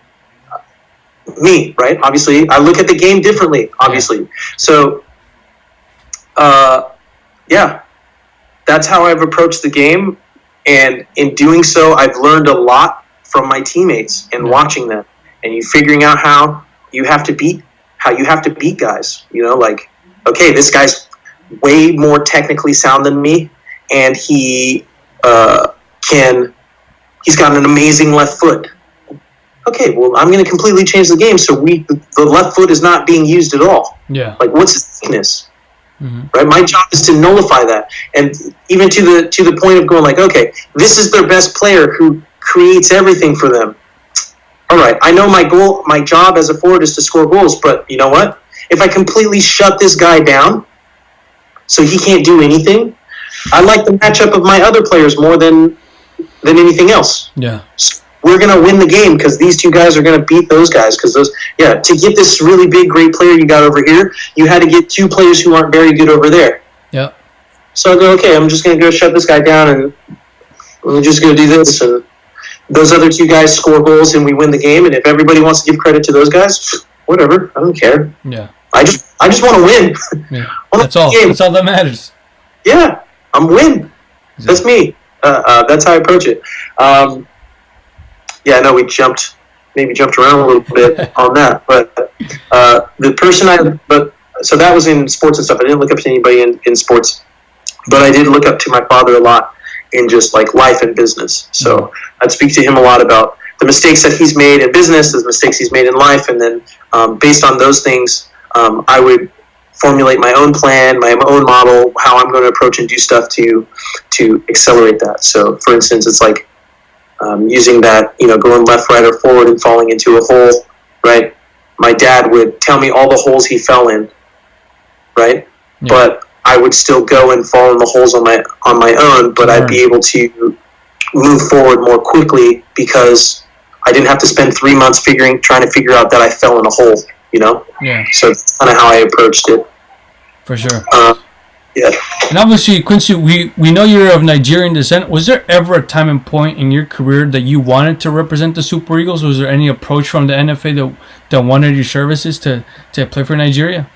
Me, right? Obviously, I look at the game differently, obviously. So, that's how I've approached the game. And in doing so, I've learned a lot from my teammates and watching them. and you figuring out how you have to beat guys. You know, like, okay, this guy's way more technically sound than me, and he's got an amazing left foot. Okay, well, I'm going to completely change the game. So the left foot is not being used at all. Yeah. Like, what's his weakness? Mm-hmm. Right. My job is to nullify that, and even to the point of going like, okay, this is their best player who creates everything for them. All right, I know my job as a forward is to score goals, but you know what? If I completely shut this guy down, so he can't do anything, I like the matchup of my other players more than anything else. Yeah. So we're going to win the game because these two guys are going to beat those guys. Because to get this really big, great player you got over here, you had to get two players who aren't very good over there. Yeah. So I go, okay, I'm just going to go shut this guy down, and we're just going to do this. And those other two guys score goals, and we win the game. And if everybody wants to give credit to those guys, whatever, I don't care. Yeah. I just want to win. Yeah. That's all. That's all that matters. Yeah, I'm win. Exactly. That's me. That's how I approach it. Yeah, I know we maybe jumped around a little bit on that, but so that was in sports and stuff. I didn't look up to anybody in sports, but I did look up to my father a lot in just like life and business. So I'd speak to him a lot about the mistakes that he's made in business, the mistakes he's made in life, and then based on those things, I would formulate my own plan, my own model, how I'm going to approach and do stuff to accelerate that. So, for instance, it's like using that, going left, right, or forward and falling into a hole, right? My dad would tell me all the holes he fell in, right? Yeah. But I would still go and fall in the holes on my own, but I'd be able to move forward more quickly because I didn't have to spend 3 months trying to figure out that I fell in a hole, Yeah. So that's kind of how I approached it. For sure. Yeah. And obviously, Quincy, we know you're of Nigerian descent. Was there ever a time and point in your career that you wanted to represent the Super Eagles? Was there any approach from the NFA that wanted your services to play for Nigeria?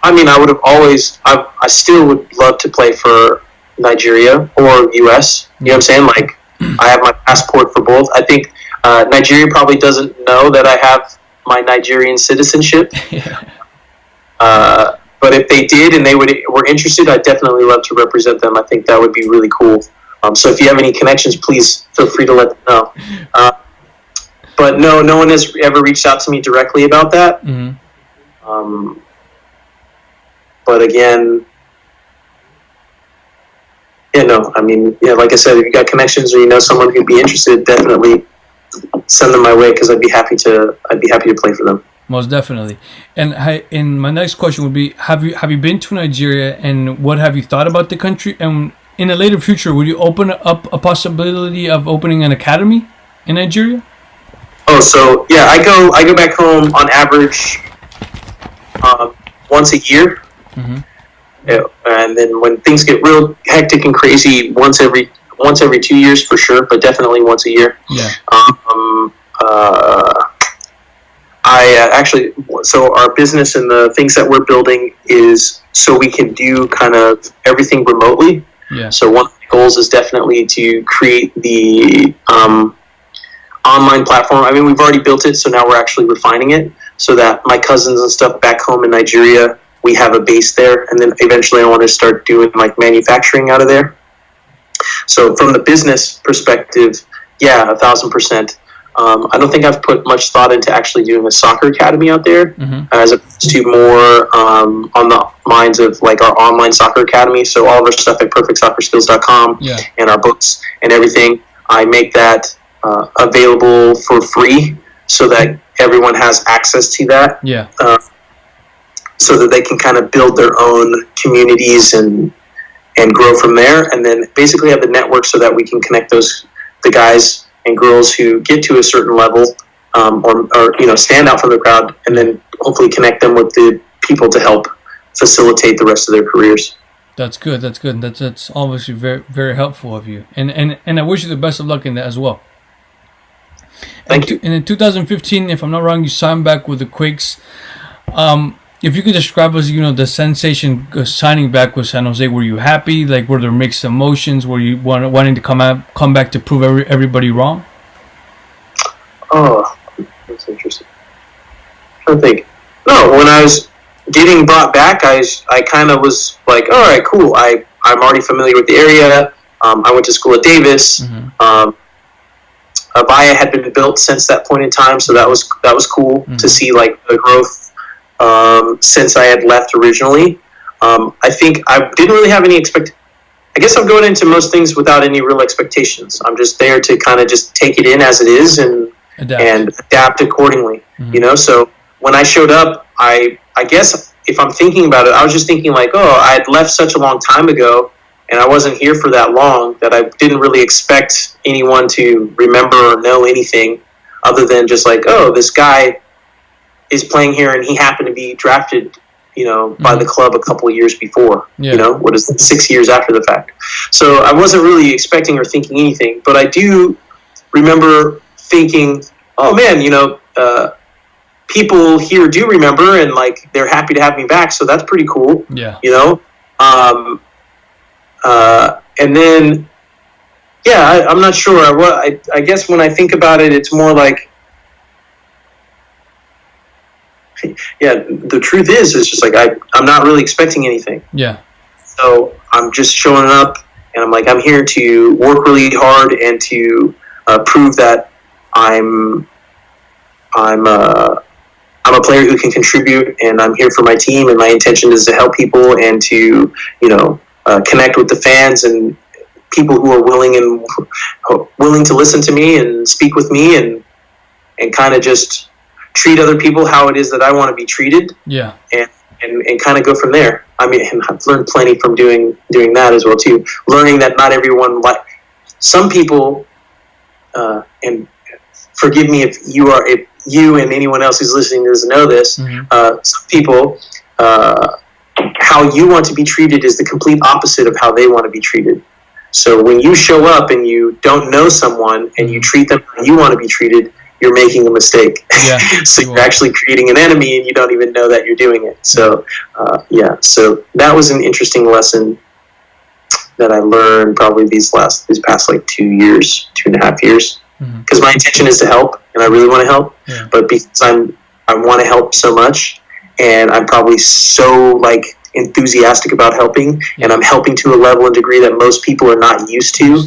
I mean, I would have always, I still would love to play for Nigeria or US. You know what I'm saying? Like, I have my passport for both. I think Nigeria probably doesn't know that I have my Nigerian citizenship. But if they did and they were interested, I'd definitely love to represent them. I think that would be really cool. So if you have any connections, please feel free to let them know. But no one has ever reached out to me directly about that. Mm-hmm. But again, like I said, if you got connections or you know someone who'd be interested, definitely send them my way because I'd be happy to play for them. Most definitely. And my next question would be: Have you been to Nigeria, and what have you thought about the country? And in a later future, would you open up a possibility of opening an academy in Nigeria? Oh, so yeah, I go back home on average once a year. Mm-hmm. Yeah, and then when things get real hectic and crazy, once every 2 years for sure, but definitely once a year. Yeah. So our business and the things that we're building is so we can do kind of everything remotely. Yeah. So one of the goals is definitely to create the online platform. I mean, we've already built it, so now we're actually refining it so that my cousins and stuff back home in Nigeria, we have a base there, and then eventually I want to start doing like manufacturing out of there. So from the business perspective, yeah, 1,000%. I don't think I've put much thought into actually doing a soccer academy out there, mm-hmm. as opposed to more on the minds of like our online soccer academy. So all of our stuff at perfectsoccerskills.com yeah. and our books and everything, I make that available for free so that everyone has access to that. Yeah. So that they can kind of build their own communities and grow from there, and then basically have the network so that we can connect the guys and girls who get to a certain level, or stand out from the crowd, and then hopefully connect them with the people to help facilitate the rest of their careers. That's good. That's obviously very, very helpful of you, and I wish you the best of luck in that as well. Thank you. And in 2015, if I'm not wrong, you signed back with the Quakes. If you could describe us, the sensation signing back with San Jose, were you happy? Like, were there mixed emotions? Were you wanting to come back to prove everybody wrong? Oh, interesting. I'm trying to think. No, when I was getting brought back, I kind of was like, all right, cool. I'm already familiar with the area. I went to school at Davis. Avaya had been built since that point in time, so that was cool to see like the growth since I had left originally. I think I didn't really have any I guess I'm going into most things without any real expectations. I'm just there to kind of just take it in as it is and adapt accordingly. You know, so when I showed up, I guess if I'm thinking about it, I was just thinking like, oh, I had left such a long time ago, and I wasn't here for that long that I didn't really expect anyone to remember or know anything other than just like, oh, this guy is playing here and he happened to be drafted, you know, by the club a couple of years before, you know, what is it, 6 years after the fact. So I wasn't really expecting or thinking anything, but I do remember thinking, oh man, you know, people here do remember and like they're happy to have me back, so that's pretty cool. Yeah. You know? And then I'm not sure. I guess when I think about it, it's more like the truth is just like I'm not really expecting anything. Yeah. So I'm just showing up and I'm like, I'm here to work really hard and to prove that I'm a player who can contribute, and I'm here for my team, and my intention is to help people and to, you know, connect with the fans and people who are willing to listen to me and speak with me and kind of just treat other people how it is that I want to be treated. Yeah. And kind of go from there. I mean, and I've learned plenty from doing that as well too. Learning that not everyone some people, and forgive me if you and anyone else who's listening doesn't know this, some people, how you want to be treated is the complete opposite of how they want to be treated. So when you show up and you don't know someone and you treat them how you want to be treated, you're making a mistake. Yeah, so you're actually creating an enemy and you don't even know that you're doing it. So, so that was an interesting lesson that I learned probably these past like 2.5 years. Because my intention is to help, and I really want to help. Yeah. But because I want to help so much, and I'm probably so like enthusiastic about helping, and I'm helping to a level and degree that most people are not used to.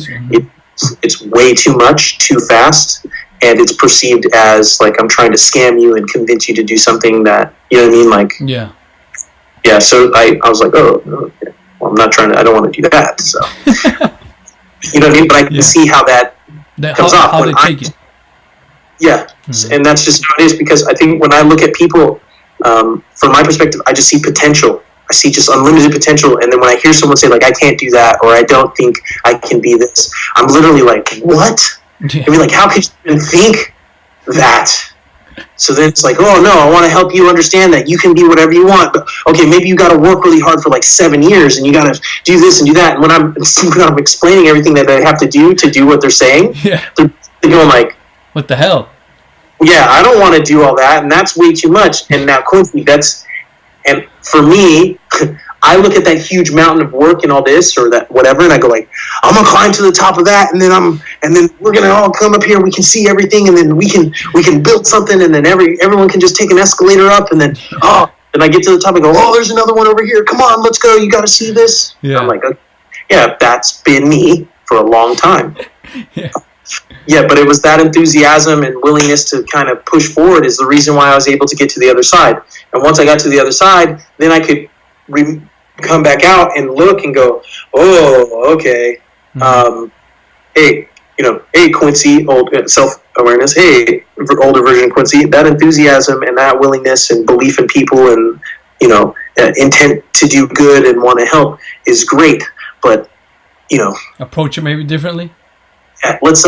It's way too much, too fast, and it's perceived as like I'm trying to scam you and convince you to do something that, you know what I mean? Like, yeah. So I was like, oh, okay. Well, I'm not trying to. I don't want to do that. So, you know what I mean? But I can see how that comes off when I take it. Yeah, and that's just how it is, because I think when I look at people, from my perspective, I just see potential. I see just unlimited potential, and then when I hear someone say like, I can't do that, or I don't think I can be this, I'm literally like, what? Yeah. I mean, like, how could you even think that? So then it's like, oh no, I want to help you understand that you can be whatever you want. But okay, maybe you got to work really hard for like 7 years, and you got to do this and do that. And when I'm explaining everything that they have to do what they're saying, they're going like, what the hell? Yeah, I don't want to do all that, and that's way too much. And now, Quincy, and for me, I look at that huge mountain of work and all this or that whatever, and I go like, I'm gonna climb to the top of that, and then we're gonna all come up here. We can see everything, and then we can build something, and then everyone can just take an escalator up, and then then I get to the top and go, oh, there's another one over here. Come on, let's go. You got to see this. Yeah. I'm like, okay. Yeah, that's been me for a long time. Yeah, but it was that enthusiasm and willingness to kind of push forward is the reason why I was able to get to the other side. And once I got to the other side, then I could come back out and look and go, oh, okay. Hey, Quincy, old self-awareness. Hey, older version of Quincy. That enthusiasm and that willingness and belief in people and, intent to do good and want to help is great. But, approach it maybe differently. Yeah, let's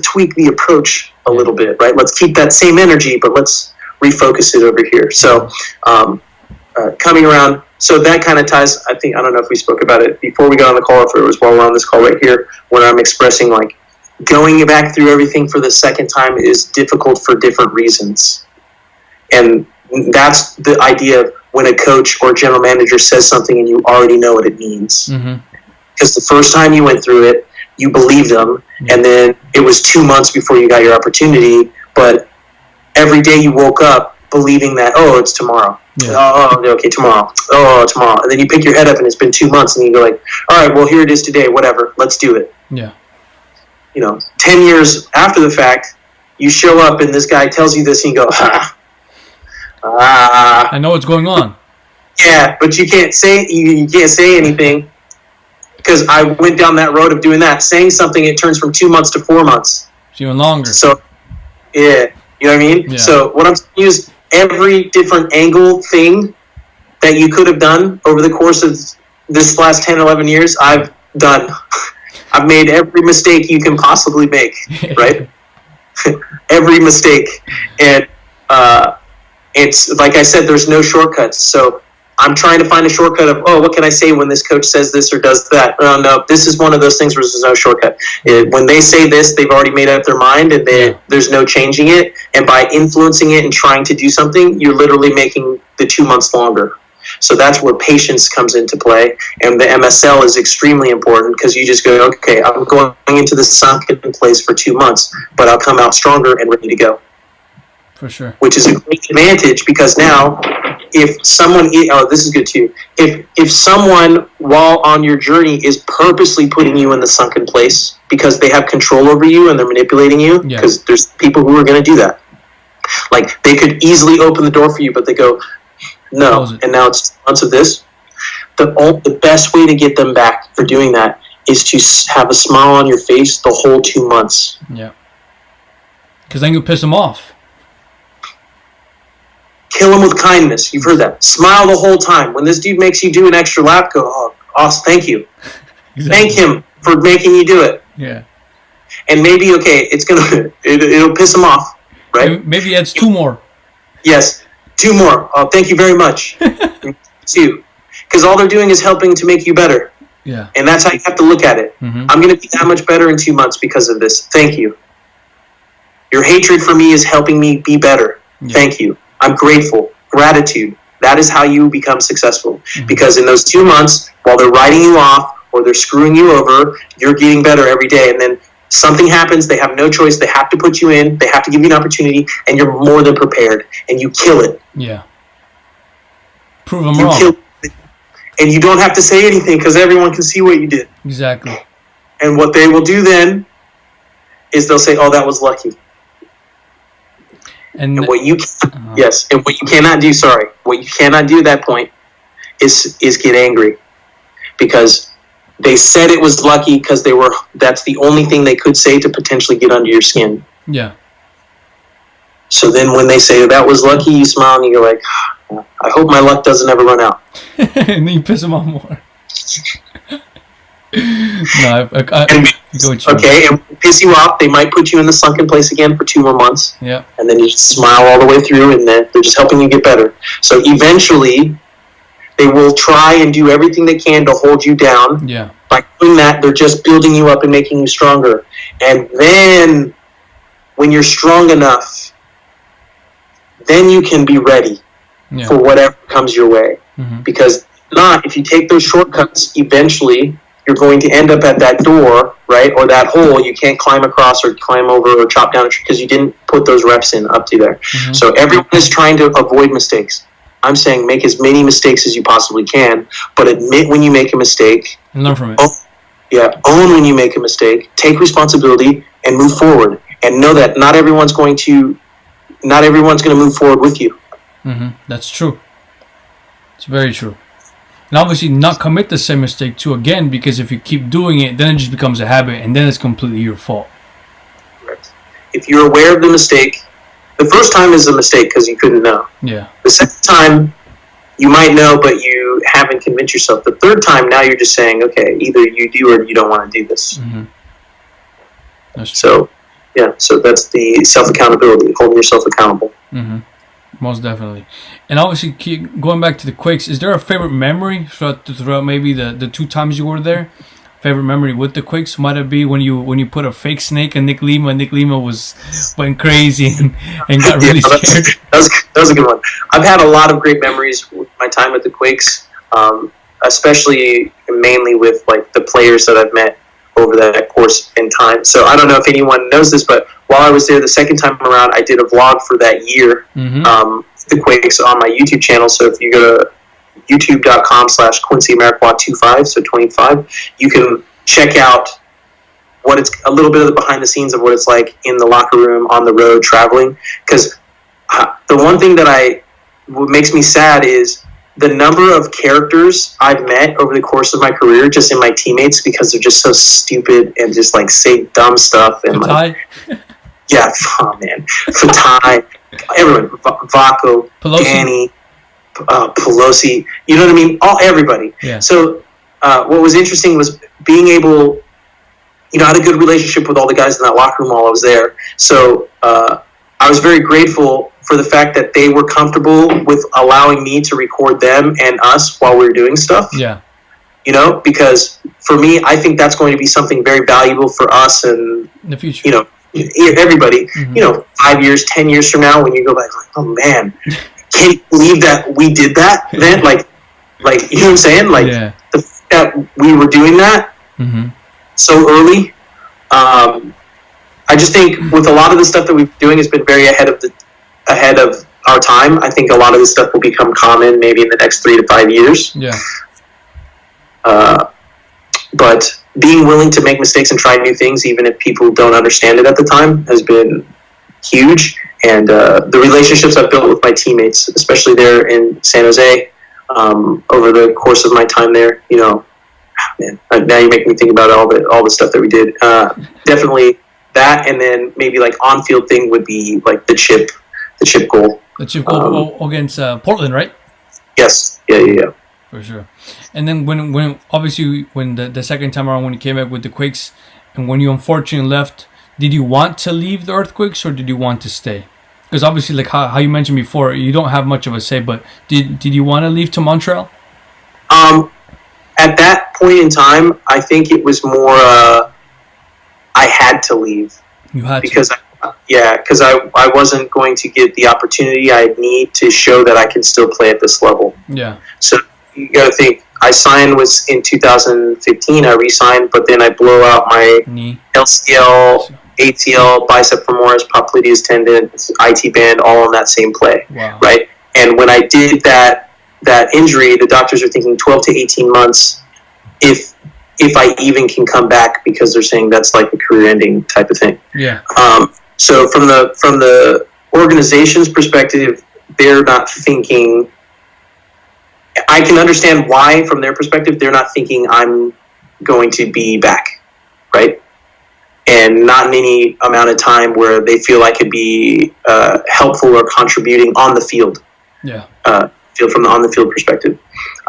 tweak the approach a little bit, right? Let's keep that same energy, but let's refocus it over here. So, coming around, so that kind of ties, I don't know if we spoke about it before we got on the call, if it was while we're on this call right here, when I'm expressing like going back through everything for the second time is difficult for different reasons. And that's the idea of when a coach or general manager says something and you already know what it means. Because the first time you went through it, you believed them, and then it was 2 months before you got your opportunity, but every day you woke up believing that, oh, it's tomorrow. Yeah. Oh, okay, tomorrow. Oh, tomorrow. And then you pick your head up and it's been 2 months and you go like, all right, well, here it is today. Whatever. Let's do it. Yeah. 10 years after the fact, you show up and this guy tells you this and you go, I know what's going on. Yeah, but you can't say anything because I went down that road of doing that. Saying something, it turns from 2 months to 4 months. It's even longer. So, yeah, you know what I mean? Yeah. So what I'm saying is every different angle thing that you could have done over the course of this last 10, 11 years, I've done. I've made every mistake you can possibly make, right? Every mistake. And it's, like I said, there's no shortcuts. So I'm trying to find a shortcut of, what can I say when this coach says this or does that? No, this is one of those things where there's no shortcut. When they say this, they've already made up their mind and there's no changing it. And by influencing it and trying to do something, you're literally making the 2 months longer. So that's where patience comes into play. And the MSL is extremely important because you just go, okay, I'm going into the sunken place for 2 months, but I'll come out stronger and ready to go. For sure. Which is a great advantage because now if someone, this is good too, if someone while on your journey is purposely putting you in the sunken place because they have control over you and they're manipulating you, because there's people who are going to do that. Like they could easily open the door for you, but they go, no, and now it's 2 months of this. The best way to get them back for doing that is to have a smile on your face the whole 2 months. Yeah. Because then you piss them off. Kill them with kindness. You've heard that. Smile the whole time. When this dude makes you do an extra lap, go, oh, awesome, thank you. Exactly. Thank him for making you do it. Yeah. And maybe, okay, it'll piss him off, right? Maybe it's 2 more. Yes, 2 more. Oh, thank you very much. 2. Because all they're doing is helping to make you better. Yeah. And that's how you have to look at it. Mm-hmm. I'm going to be that much better in 2 months because of this. Thank you. Your hatred for me is helping me be better. Yeah. Thank you. I'm grateful. Gratitude. That is how you become successful. Mm-hmm. Because in those 2 months, while they're writing you off or they're screwing you over, you're getting better every day. And then something happens, they have no choice, they have to put you in, they have to give you an opportunity, and you're more than prepared. And you kill it. Yeah. Prove them wrong. Kill it. And you don't have to say anything because everyone can see what you did. Exactly. And what they will do then is they'll say, oh, that was lucky. And what you and what you cannot do, what you cannot do at that point is get angry because they said it was lucky because that's the only thing they could say to potentially get under your skin. Yeah. So then when they say that was lucky, you smile and you're like, I hope my luck doesn't ever run out. And then you piss them off more. No, I go with you. Okay, and piss you off, they might put you in the sunken place again for 2 more months. Yeah. And then you just smile all the way through, and then they're just helping you get better. So eventually, they will try and do everything they can to hold you down. Yeah. By doing that, they're just building you up and making you stronger. And then, when you're strong enough, then you can be ready for whatever comes your way. Mm-hmm. Because if you take those shortcuts, eventually you're going to end up at that door, right, or that hole you can't climb across or climb over or chop down a tree because you didn't put those reps in up to there. Mm-hmm. So everyone is trying to avoid mistakes. I'm saying make as many mistakes as you possibly can, but admit when you make a mistake. And learn from it. Own when you make a mistake, take responsibility, and move forward. And know that not everyone's going to move forward with you. Mm-hmm. That's true. It's very true. And obviously not commit the same mistake too again, because if you keep doing it, then it just becomes a habit, and then it's completely your fault. Correct. If you're aware of the mistake, the first time is a mistake because you couldn't know. Yeah. The second time, you might know, but you haven't convinced yourself. The third time, now you're just saying, okay, either you do or you don't want to do this. Mm-hmm. That's true. So that's the self-accountability, holding yourself accountable. Mm-hmm. Most definitely. And obviously, going back to the Quakes, is there a favorite memory throughout maybe the 2 times you were there? Favorite memory with the Quakes? Might it be when you put a fake snake on Nick Lima? Nick Lima went crazy and got really scared. That was a good one. I've had a lot of great memories with my time at the Quakes, especially mainly with like the players that I've met over that course in time. So I don't know if anyone knows this, but while I was there the second time around, I did a vlog for that year, the Quakes, on my YouTube channel. So if you go to youtube.com/Quincy Amarikwa 25, so 25, you can check out what it's a little bit of the behind the scenes of what it's like in the locker room, on the road, traveling. Because the one thing that what makes me sad is the number of characters I've met over the course of my career, just in my teammates, because they're just so stupid and just like say dumb stuff. And like, yeah, oh man, Fatai, everyone, Vaco, Pelosi. Danny, Pelosi, you know what I mean? Everybody. Yeah. So what was interesting was being able, I had a good relationship with all the guys in that locker room while I was there. So I was very grateful for the fact that they were comfortable with allowing me to record them and us while we were doing stuff. Yeah. Because for me, I think that's going to be something very valuable for us and in the future. Everybody. 5 years, 10 years from now, when you go back, like, oh man, can't you believe that we did that then? Like, you know what I'm saying? Like, the fact that we were doing that so early. I just think with a lot of the stuff that we've been doing has been very ahead of our time. I think a lot of this stuff will become common maybe in the next 3 to 5 years. Yeah. But being willing to make mistakes and try new things, even if people don't understand it at the time, has been huge. And the relationships I've built with my teammates, especially there in San Jose, over the course of my time there, man, now you make me think about all the stuff that we did. Definitely that, and then maybe like on-field thing would be like the chip goal. The chip goal against Portland, right? Yes. Yeah. For sure. And then when obviously when the second time around, when you came back with the Quakes, and when you unfortunately left, did you want to leave the Earthquakes or did you want to stay? Because obviously, like how you mentioned before, you don't have much of a say, but did you want to leave to Montreal? At that point in time, I think it was more I had to leave. You had because I wasn't going to get the opportunity I need to show that I can still play at this level. Yeah. So you got to think, I signed was in 2015. I re-signed, but then I blow out my knee, LCL, ATL, bicep femoris, popliteus tendon, IT band, all in that same play. Wow. Right? And when I did that injury, the doctors are thinking 12 to 18 months if I even can come back, because they're saying that's like a career-ending type of thing. Yeah. So from the organization's perspective, they're not thinking. I can understand why, from their perspective, they're not thinking I'm going to be back, right? And not in any amount of time where they feel I could be helpful or contributing on the field. Yeah. From the on the field perspective.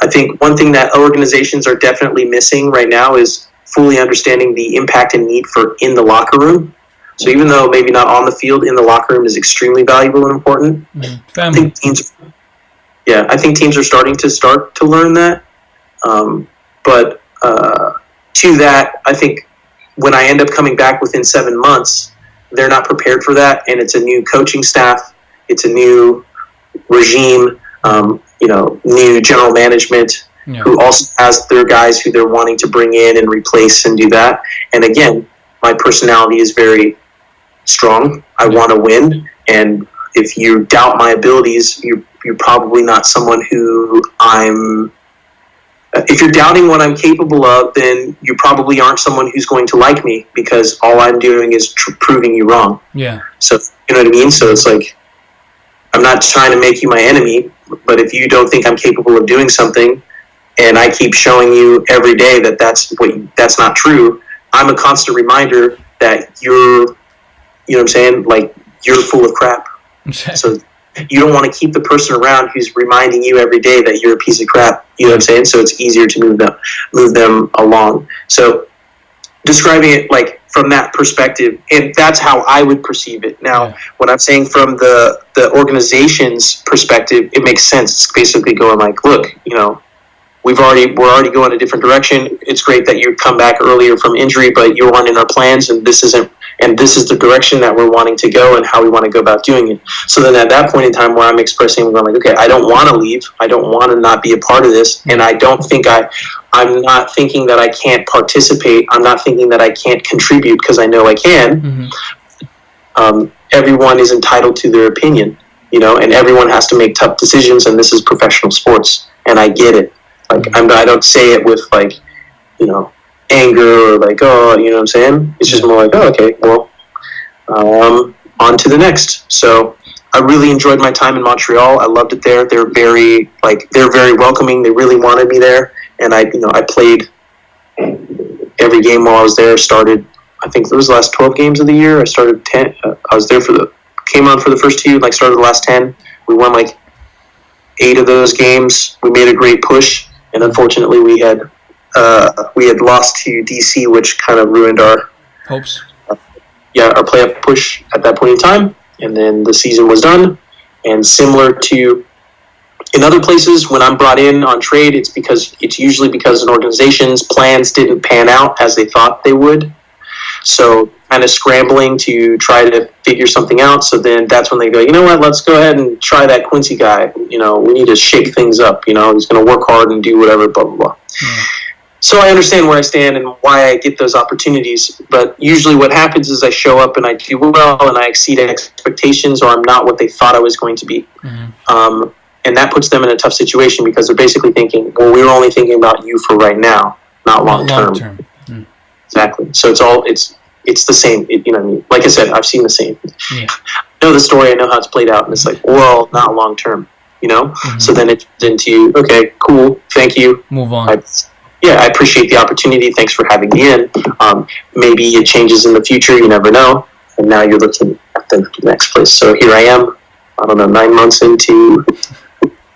I think one thing that organizations are definitely missing right now is fully understanding the impact and need for in the locker room. So even though maybe not on the field, in the locker room is extremely valuable and important. Family. I think teams are starting to learn that. But to that, I think when I end up coming back within 7 months, they're not prepared for that, and it's a new coaching staff, it's a new regime. New general management who also has their guys who they're wanting to bring in and replace and do that. And again, my personality is very strong. I want to win. And if you doubt my abilities, you're probably not someone who if you're doubting what I'm capable of, then you probably aren't someone who's going to like me, because all I'm doing is proving you wrong. Yeah. So, you know what I mean? So it's like, I'm not trying to make you my enemy, but if you don't think I'm capable of doing something, and I keep showing you every day that that's not true, I'm a constant reminder that you're, you know what I'm saying? Like, you're full of crap. So you don't want to keep the person around who's reminding you every day that you're a piece of crap. You know what I'm saying? So it's easier to move them along. So describing it like from that perspective, and that's how I would perceive it. Now, what I'm saying from the organization's perspective, it makes sense. It's basically going like, look, we're already going a different direction. It's great that you come back earlier from injury, but you weren't in our plans, and this is the direction that we're wanting to go and how we want to go about doing it. So then at that point in time where I'm expressing, I'm like, okay, I don't want to leave. I don't want to not be a part of this. And I don't think I'm not thinking that I can't participate. I'm not thinking that I can't contribute, because I know I can. Mm-hmm. everyone is entitled to their opinion, and everyone has to make tough decisions, and this is professional sports, and I get it. Like, I don't say it with, like, anger or like, oh, you know what I'm saying? It's just more like, oh, okay, well, on to the next. So I really enjoyed my time in Montreal. I loved it there. They're very welcoming. They really wanted me there, and I played every game while I was there. Started, I think it was the last 12 games of the year. I started 10. I was there came on for the first 2. Like, started the last 10. We won like 8 of those games. We made a great push, and unfortunately, we had lost to DC, which kind of ruined our hopes. Our playoff push at that point in time. And then the season was done. And similar to in other places, when I'm brought in on trade, it's usually because an organization's plans didn't pan out as they thought they would. So kind of scrambling to try to figure something out. So then that's when they go, you know what, let's go ahead and try that Quincy guy. We need to shake things up. He's going to work hard and do whatever, blah, blah, blah. Yeah. So I understand where I stand and why I get those opportunities. But usually what happens is I show up and I do well and I exceed expectations, or I'm not what they thought I was going to be. Mm-hmm. And that puts them in a tough situation because they're basically thinking, well, we were only thinking about you for right now, not long term. Mm. Exactly. So it's the same. What I mean? Like I said, I've seen the same. Yeah. I know the story. I know how it's played out. And it's like, well, not long term, Mm-hmm. So then it's into, okay, cool. Thank you. Move on. I appreciate the opportunity. Thanks for having me in. Maybe it changes in the future. You never know. And now you're looking at the next place. So here I am, 9 months into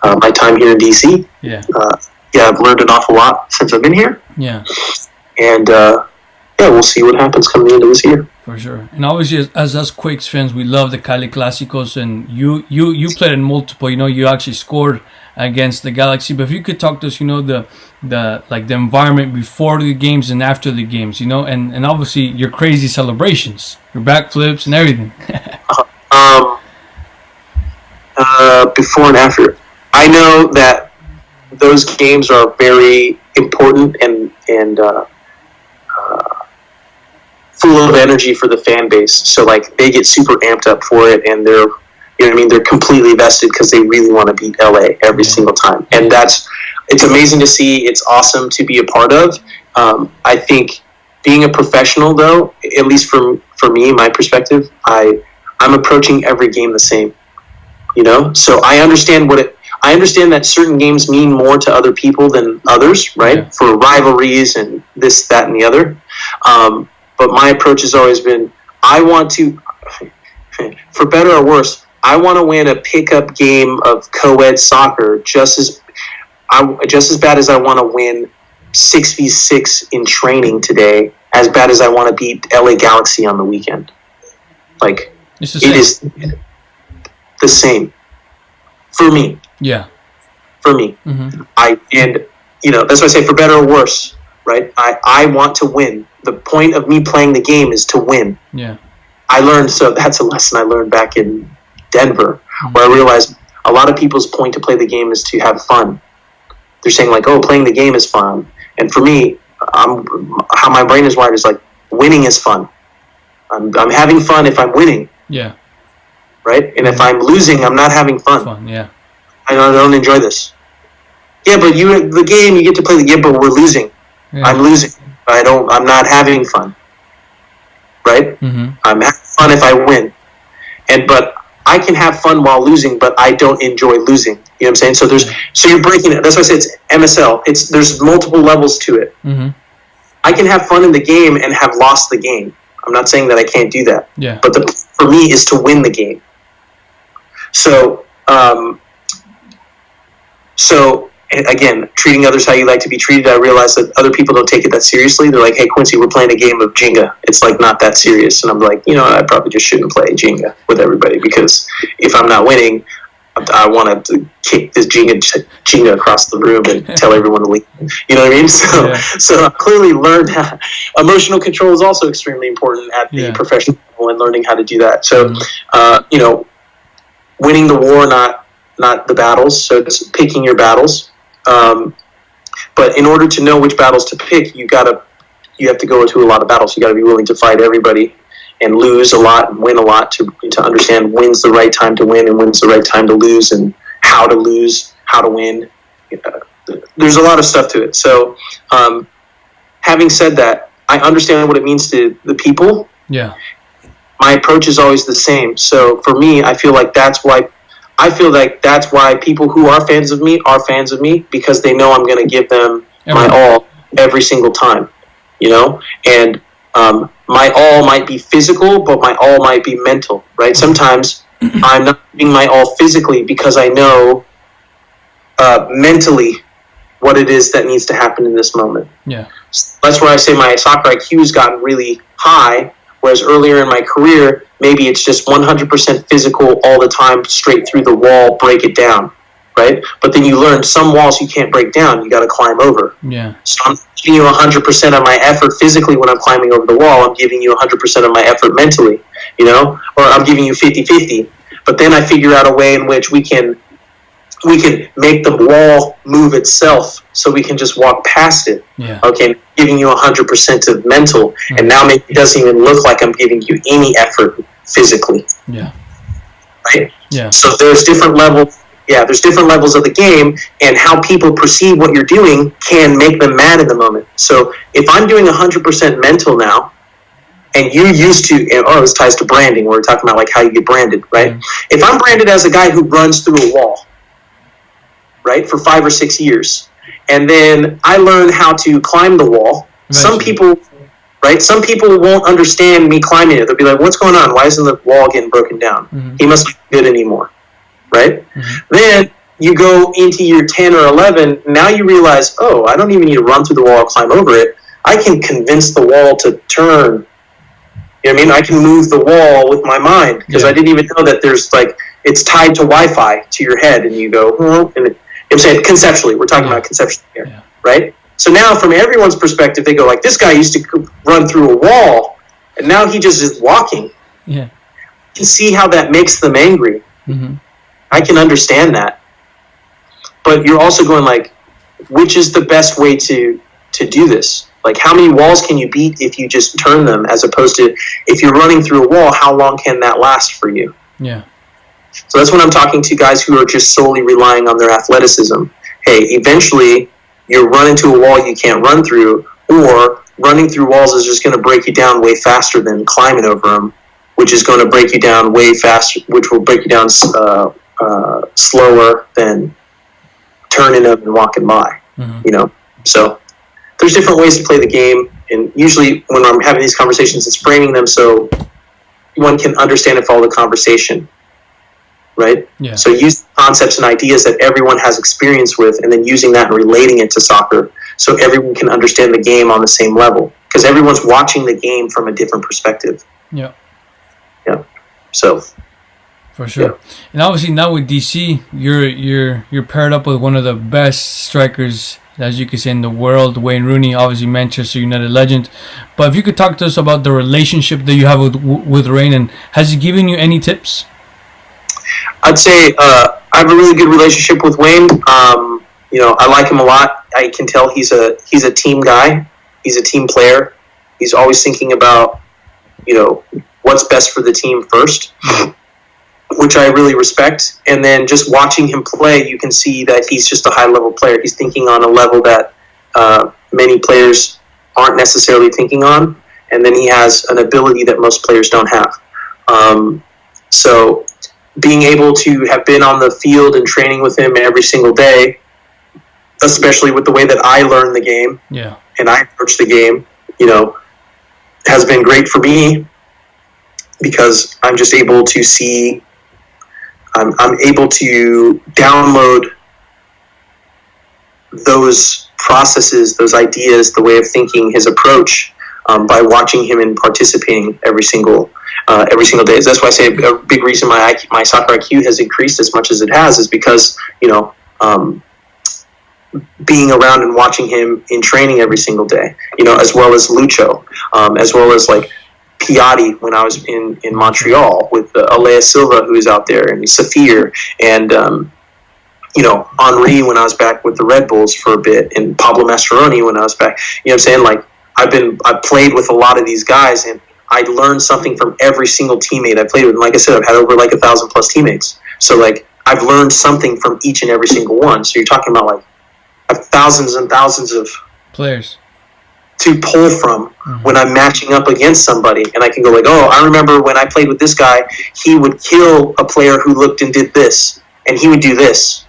my time here in DC. Yeah. I've learned an awful lot since I've been here. Yeah. And, we'll see what happens coming into this year. For sure. And obviously, as us Quakes fans, we love the Cali Clásicos. And you played in multiple. You actually scored against the Galaxy. But if you could talk to us, the environment before the games and after the games, and obviously your crazy celebrations, your backflips and everything. Before and after, I know that those games are very important and full of energy for the fan base. So like they get super amped up for it, and they're they're completely vested because they really want to beat LA every single time. And it's amazing to see. It's awesome to be a part of. I think being a professional, though, at least for me, my perspective, I'm approaching every game the same. So I understand I understand that certain games mean more to other people than others, right? Yeah. For rivalries and this, that, and the other. But my approach has always been, I want to, for better or worse, I want to win a pickup game of co-ed soccer just as bad as I want to win 6v6 in training today, as bad as I want to beat LA Galaxy on the weekend. Like, it is the same for me. Yeah. For me. Mm-hmm. That's why I say for better or worse, right? I want to win. The point of me playing the game is to win. Yeah. So that's a lesson I learned back in Denver, where I realized a lot of people's point to play the game is to have fun. They're saying like, oh, playing the game is fun. And for me, how my brain is wired is like, winning is fun. I'm having fun if I'm winning. Yeah. Right? And if I'm losing, I'm not having fun. Yeah. I don't enjoy this. Yeah, but the game, you get to play the game, but we're losing. Yeah. I'm losing. I'm not having fun. Right? Mm-hmm. I'm having fun if I win. But I can have fun while losing, but I don't enjoy losing. You know what I'm saying? So you're breaking it. That's why I say it's MSL. There's multiple levels to it. Mm-hmm. I can have fun in the game and have lost the game. I'm not saying that I can't do that. Yeah. But for me is to win the game. So again, treating others how you like to be treated, I realize that other people don't take it that seriously. They're like, hey, Quincy, we're playing a game of Jenga. It's like not that serious. And I'm like, I probably just shouldn't play Jenga with everybody, because if I'm not winning, I want to kick this Jenga across the room and tell everyone to leave. You know what I mean? So I clearly learned emotional control is also extremely important at the professional level, and learning how to do that. So, winning the war, not the battles. So it's picking your battles. But in order to know which battles to pick, you have to go into a lot of battles. You got to be willing to fight everybody. and lose a lot and win a lot to understand when's the right time to win and when's the right time to lose and how to lose, how to win. There's a lot of stuff to it. So having said that, I understand what it means to the people. Yeah. My approach is always the same. So for me, I feel like that's why people who are fans of me are fans of me, because they know I'm going to give them my all every single time, you know? And my all might be physical, but my all might be mental, right? Sometimes I'm not giving my all physically because I know mentally what it is that needs to happen in this moment. Yeah. That's where I say my soccer IQ has gotten really high, whereas earlier in my career, maybe it's just 100% physical all the time, straight through the wall, break it down, right? But then you learn some walls you can't break down, you got to climb over. Yeah. So I'm giving you 100% of my effort physically when I'm climbing over the wall. I'm giving you 100% of my effort mentally, you know, or I'm giving you 50-50. But then I figure out a way in which we can make the wall move itself, so we can just walk past it. Yeah. Okay, giving you 100% of mental, and now maybe it doesn't even look like I'm giving you any effort physically. Yeah. Right. Yeah. So there's different levels. Yeah, there's different levels of the game, and how people perceive what you're doing can make them mad in the moment. So if I'm doing 100% mental now, and you used to, this ties to branding. We're talking about like how you get branded, right? If I'm branded as a guy who runs through a wall, right, for 5 or 6 years, and then I learn how to climb the wall. Some people won't understand me climbing it. They'll be like, "What's going on? Why isn't the wall getting broken down? He must not be good anymore," right? Then you go into year 10 or 11. Now you realize, oh, I don't even need to run through the wall or climb over it. I can convince the wall to turn. You know what I mean? I can move the wall with my mind, because I didn't even know that there's like, it's tied to Wi-Fi to your head, and you go, and I'm saying conceptually, we're talking about conceptually here, right? So now from everyone's perspective, they go like, this guy used to run through a wall, and now he just is walking. Yeah. You can see how that makes them angry. I can understand that. But you're also going like, which is the best way to do this? Like, how many walls can you beat if you just turn them, as opposed to if you're running through a wall, how long can that last for you? Yeah. So that's when I'm talking to guys who are just solely relying on their athleticism. Hey, eventually you're running into a wall you can't run through, or running through walls is just going to break you down way faster than climbing over them, which is going to break you down way faster, which will break you down slower than turning them and walking by, you know? So there's different ways to play the game, and usually when I'm having these conversations, it's framing them so one can understand and follow the conversation. Right? Yeah. So use concepts and ideas that everyone has experience with, and then using that and relating it to soccer, so everyone can understand the game on the same level, because everyone's watching the game from a different perspective. Yeah. Yeah. So. For sure. Yeah. And obviously now with DC, you're paired up with one of the best strikers, as you could say, in the world, Wayne Rooney, obviously Manchester United legend. But if you could talk to us about the relationship that you have with Wayne, and has he given you any tips? I'd say I have a really good relationship with Wayne. You know, I like him a lot. I can tell he's a team guy. He's a team player. He's always thinking about, you know, what's best for the team first, which I really respect. And then just watching him play, you can see that he's just a high-level player. He's thinking on a level that many players aren't necessarily thinking on. And then he has an ability that most players don't have. So being able to have been on the field and training with him every single day, especially with the way that I learn the game and I approach the game, you know, has been great for me, because I'm just able to see, I'm able to download those processes, those ideas, the way of thinking, his approach, by watching him and participating every single day. That's why I say a big reason my soccer IQ has increased as much as it has is because, you know, being around and watching him in training every single day, you know, as well as Lucho, as well as like Piatti when I was in Montreal with Alea Silva, who's out there, and Safir, and you know, Henri when I was back with the Red Bulls for a bit, and Pablo Mastroeni when I was back. You know what I'm saying? Like, I've played with a lot of these guys, and I learned something from every single teammate I played with. And like I said, I've had over like 1,000 plus teammates. So like I've learned something from each and every single one. So you're talking about like I have thousands and thousands of players to pull from when I'm matching up against somebody. And I can go like, oh, I remember when I played with this guy, he would kill a player who looked and did this, and he would do this.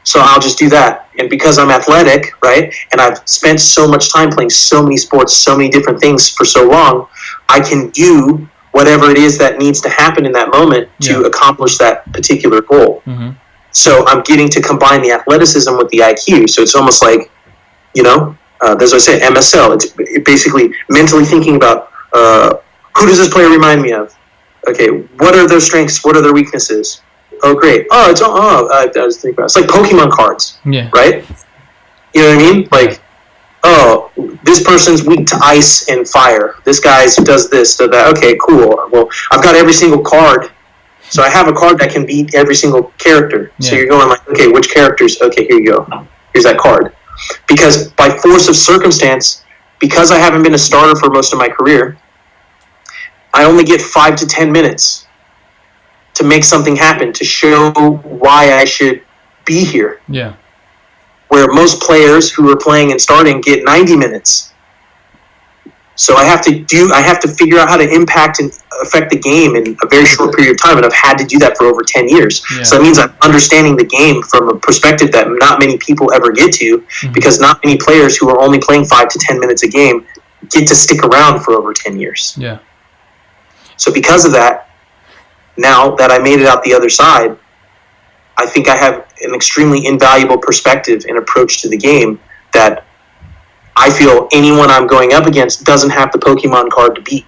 So I'll just do that. And because I'm athletic, right, and I've spent so much time playing so many sports, so many different things for so long, I can do whatever it is that needs to happen in that moment to accomplish that particular goal. So I'm getting to combine the athleticism with the IQ. So it's almost like, you know, as I said, MSL. It's basically mentally thinking about who does this player remind me of? Okay, what are their strengths? What are their weaknesses? Oh, great. I was thinking about it's like Pokemon cards, right? You know what I mean? Like, oh, this person's weak to ice and fire. This guy does this, does that. Okay, cool. Well, I've got every single card. So I have a card that can beat every single character. So you're going like, okay, which characters? Okay, here you go. Here's that card. Because by force of circumstance, because I haven't been a starter for most of my career, I only get 5 to 10 minutes to make something happen, to show why I should be here. Yeah. Where most players who are playing and starting get 90 minutes. So I have to figure out how to impact and affect the game in a very short period of time, and I've had to do that for over 10 years. Yeah. So that means I'm understanding the game from a perspective that not many people ever get to, because not many players who are only playing 5 to 10 minutes a game get to stick around for over 10 years. Yeah. So because of that, now that I made it out the other side, I think I have an extremely invaluable perspective and approach to the game that I feel anyone I'm going up against doesn't have the Pokemon card to beat.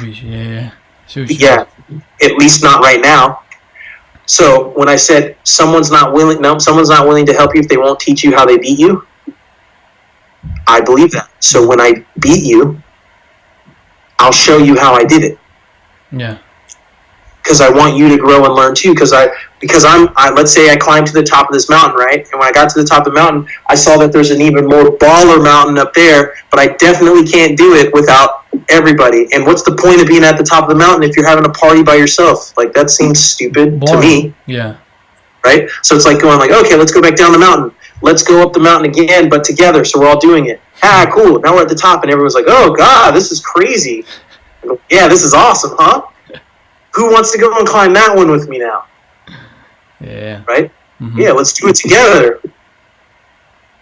Yeah, at least not right now. So when I said someone's not willing to help you if they won't teach you how they beat you, I believe that. So when I beat you, I'll show you how I did it. Yeah. Because I want you to grow and learn too. Because let's say I climbed to the top of this mountain, right? And when I got to the top of the mountain, I saw that there's an even more baller mountain up there, but I definitely can't do it without everybody. And what's the point of being at the top of the mountain if you're having a party by yourself? Like, that seems stupid to me. Yeah. Right? So it's like going like, okay, let's go back down the mountain. Let's go up the mountain again, but together, so we're all doing it. Ah, cool. Now we're at the top, and everyone's like, oh, God, this is crazy. I go, yeah, this is awesome, huh? Who wants to go and climb that one with me now? Yeah. Right? Yeah, let's do it together.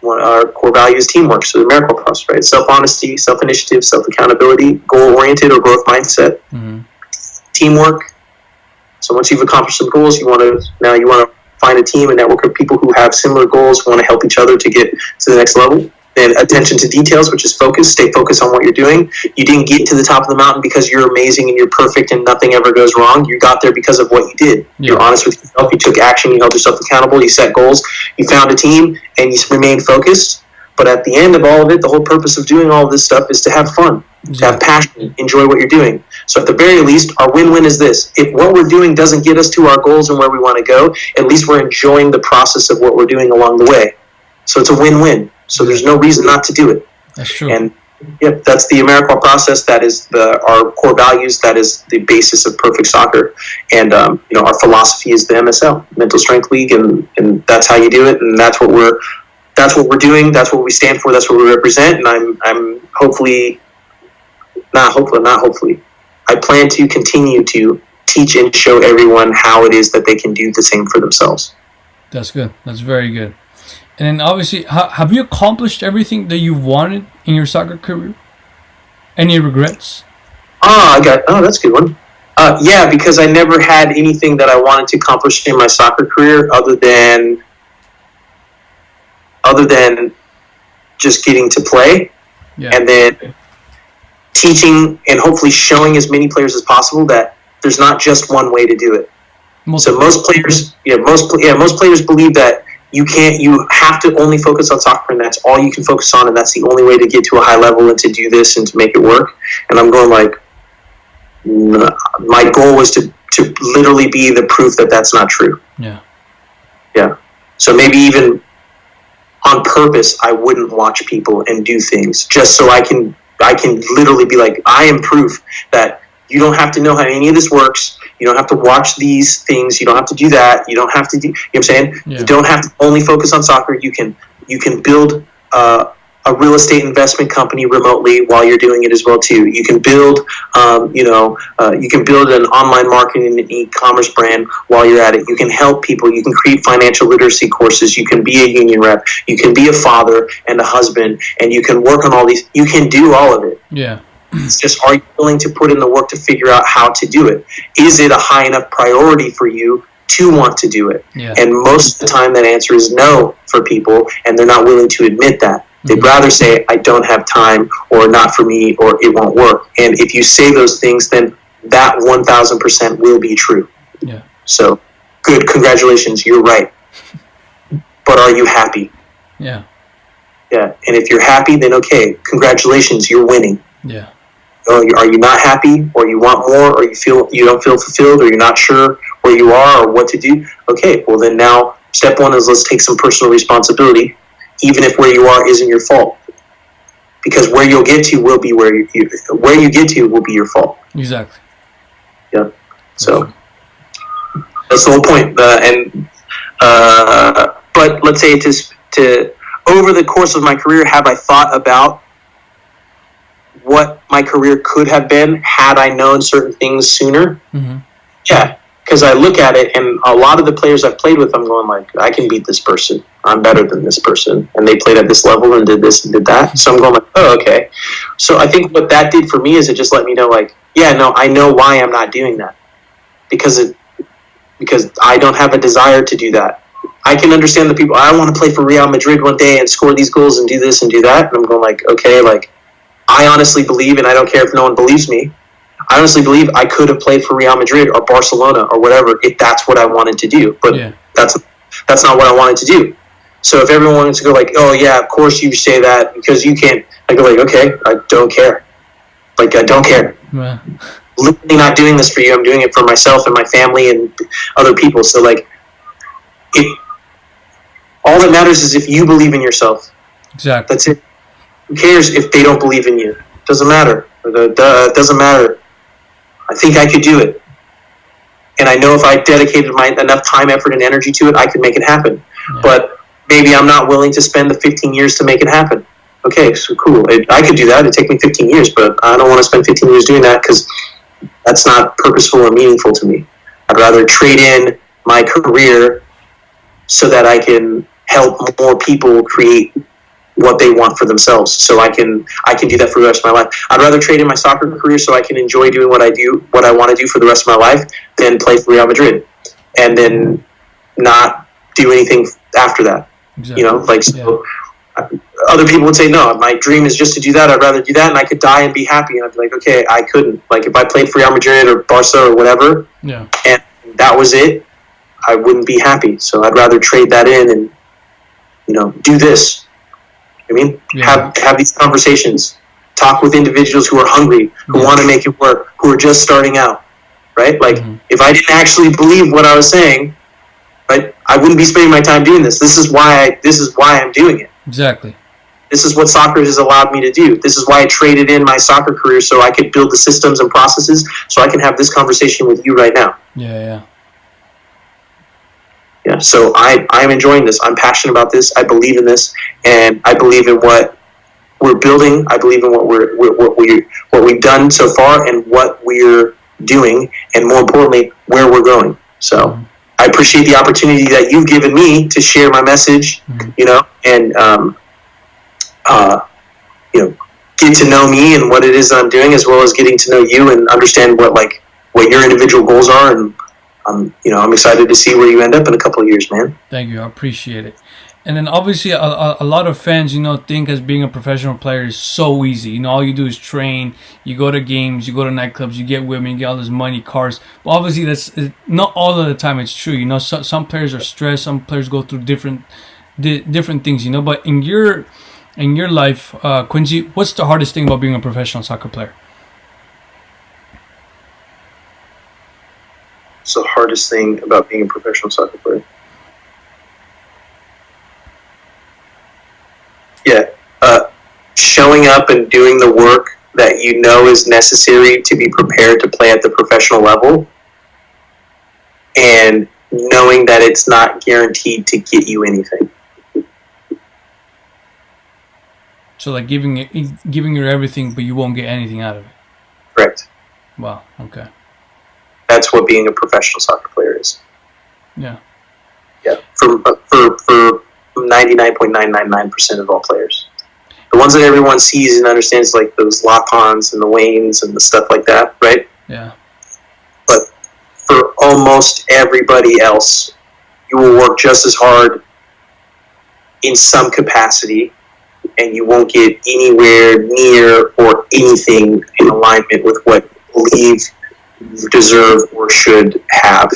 Our core value is teamwork, so the Amarikwa process, right? Self-honesty, self-initiative, self-accountability, goal-oriented or growth mindset, teamwork. So once you've accomplished some goals, you want to find a team, a network of people who have similar goals, who want to help each other to get to the next level. Then attention to details, which is focus. Stay focused on what you're doing. You didn't get to the top of the mountain because you're amazing and you're perfect and nothing ever goes wrong. You got there because of what you did. Yeah. You're honest with yourself. You took action. You held yourself accountable. You set goals. You found a team and you remained focused. But at the end of all of it, the whole purpose of doing all of this stuff is to have fun, to have passion, enjoy what you're doing. So at the very least, our win-win is this. If what we're doing doesn't get us to our goals and where we want to go, at least we're enjoying the process of what we're doing along the way. So it's a win-win. So there's no reason not to do it. That's true. And that's the Amarikwa process. That is our core values. That is the basis of perfect soccer. And our philosophy is the MSL, Mental Strength League, and that's how you do it. And that's what we're doing. That's what we stand for. That's what we represent. And I'm not hopefully. I plan to continue to teach and show everyone how it is that they can do the same for themselves. That's good. That's very good. And then obviously, have you accomplished everything that you wanted in your soccer career? Any regrets? That's a good one. Yeah, because I never had anything that I wanted to accomplish in my soccer career other than just getting to play, and then teaching and hopefully showing as many players as possible that there's not just one way to do it. Most players believe that you have to only focus on soccer and that's all you can focus on and that's the only way to get to a high level and to do this and to make it work. And I'm going like, my goal was to literally be the proof that that's not true. Yeah. So maybe even on purpose, I wouldn't watch people and do things just so I can literally be like, I am proof that You don't have to know how any of this works. You don't have to watch these things. You don't have to do that. You don't have to do, you know what I'm saying? Yeah. You don't have to only focus on soccer. You can build a real estate investment company remotely while you're doing it as well too. You can build, you can build an online marketing and e-commerce brand while you're at it. You can help people. You can create financial literacy courses. You can be a union rep. You can be a father and a husband, and you can work on all these. You can do all of it. Yeah. It's just, are you willing to put in the work to figure out how to do it? Is it a high enough priority for you to want to do it? Yeah. And most of the time that answer is no for people, and they're not willing to admit that. They'd rather say, I don't have time, or not for me, or it won't work. And if you say those things, then that 1,000% will be true. Yeah. So, good, congratulations, you're right. But are you happy? Yeah. Yeah. And if you're happy, then okay, congratulations, you're winning. Yeah. Are you not happy, or you want more, or you don't feel fulfilled, or you're not sure where you are or what to do? Okay, well then now step one is let's take some personal responsibility, even if where you are isn't your fault, because where you'll get to will be where you get to will be your fault. Exactly. Yeah. So that's the whole point. But let's say to over the course of my career, have I thought about what my career could have been had I known certain things sooner? Mm-hmm. Yeah, because I look at it, and a lot of the players I've played with, I'm going like, I can beat this person. I'm better than this person, and they played at this level and did this and did that. So I'm going like, oh, okay. So I think what that did for me is it just let me know, like, yeah, no, I know why I'm not doing that, because I don't have a desire to do that. I can understand the people. I want to play for Real Madrid one day and score these goals and do this and do that. And I'm going like, okay, like, I honestly believe, and I don't care if no one believes me, I honestly believe I could have played for Real Madrid or Barcelona or whatever if that's what I wanted to do. But that's not what I wanted to do. So if everyone wanted to go like, oh yeah, of course you say that because you can't, I go like, okay, I don't care. Like, I don't care. Well. Literally not doing this for you. I'm doing it for myself and my family and other people. So like, all that matters is if you believe in yourself. Exactly. That's it. Who cares if they don't believe in you? Doesn't matter. It doesn't matter. I think I could do it. And I know if I dedicated enough time, effort, and energy to it, I could make it happen. Yeah. But maybe I'm not willing to spend the 15 years to make it happen. Okay, so cool. I could do that. It'd take me 15 years, but I don't want to spend 15 years doing that because that's not purposeful or meaningful to me. I'd rather trade in my career so that I can help more people create what they want for themselves. So I can do that for the rest of my life. I'd rather trade in my soccer career so I can enjoy doing what I want to do for the rest of my life than play for Real Madrid and then not do anything after that. Exactly. You know, like, so other people would say, no, my dream is just to do that. I'd rather do that, and I could die and be happy. And I'd be like, okay, I couldn't. Like, if I played for Real Madrid or Barca or whatever, and that was it, I wouldn't be happy. So I'd rather trade that in and, do this. I mean, have these conversations. Talk with individuals who are hungry, who want to make it work, who are just starting out, right? Like, if I didn't actually believe what I was saying, right, I wouldn't be spending my time doing this. This is why I'm doing it. Exactly. This is what soccer has allowed me to do. This is why I traded in my soccer career so I could build the systems and processes so I can have this conversation with you right now. Yeah, so I'm enjoying this. I'm passionate about this. I believe in this, and I believe in what we're building. I believe in what we've done so far and what we're doing, and more importantly, where we're going. So I appreciate the opportunity that you've given me to share my message, and get to know me and what it is that I'm doing, as well as getting to know you and understand what your individual goals are. And I'm excited to see where you end up in a couple of years, man. Thank you. I appreciate it. And then obviously a lot of fans, think as being a professional player is so easy. All you do is train, you go to games, you go to nightclubs, you get women, you get all this money, cars. But obviously that's not all of the time it's true. Some players are stressed, some players go through different things, But in your life, Quincy, what's the hardest thing about being a professional soccer player? What's the hardest thing about being a professional soccer player? Showing up and doing the work that you know is necessary to be prepared to play at the professional level, and knowing that it's not guaranteed to get you anything. So like giving your everything, but you won't get anything out of it. Correct. Wow. Okay. That's what being a professional soccer player is. Yeah. Yeah. For 99.999% of all players. The ones that everyone sees and understands, like those Lacons and the Waynes and the stuff like that, right? Yeah. But for almost everybody else, you will work just as hard in some capacity, and you won't get anywhere near or anything in alignment with what you believe you deserve or should have.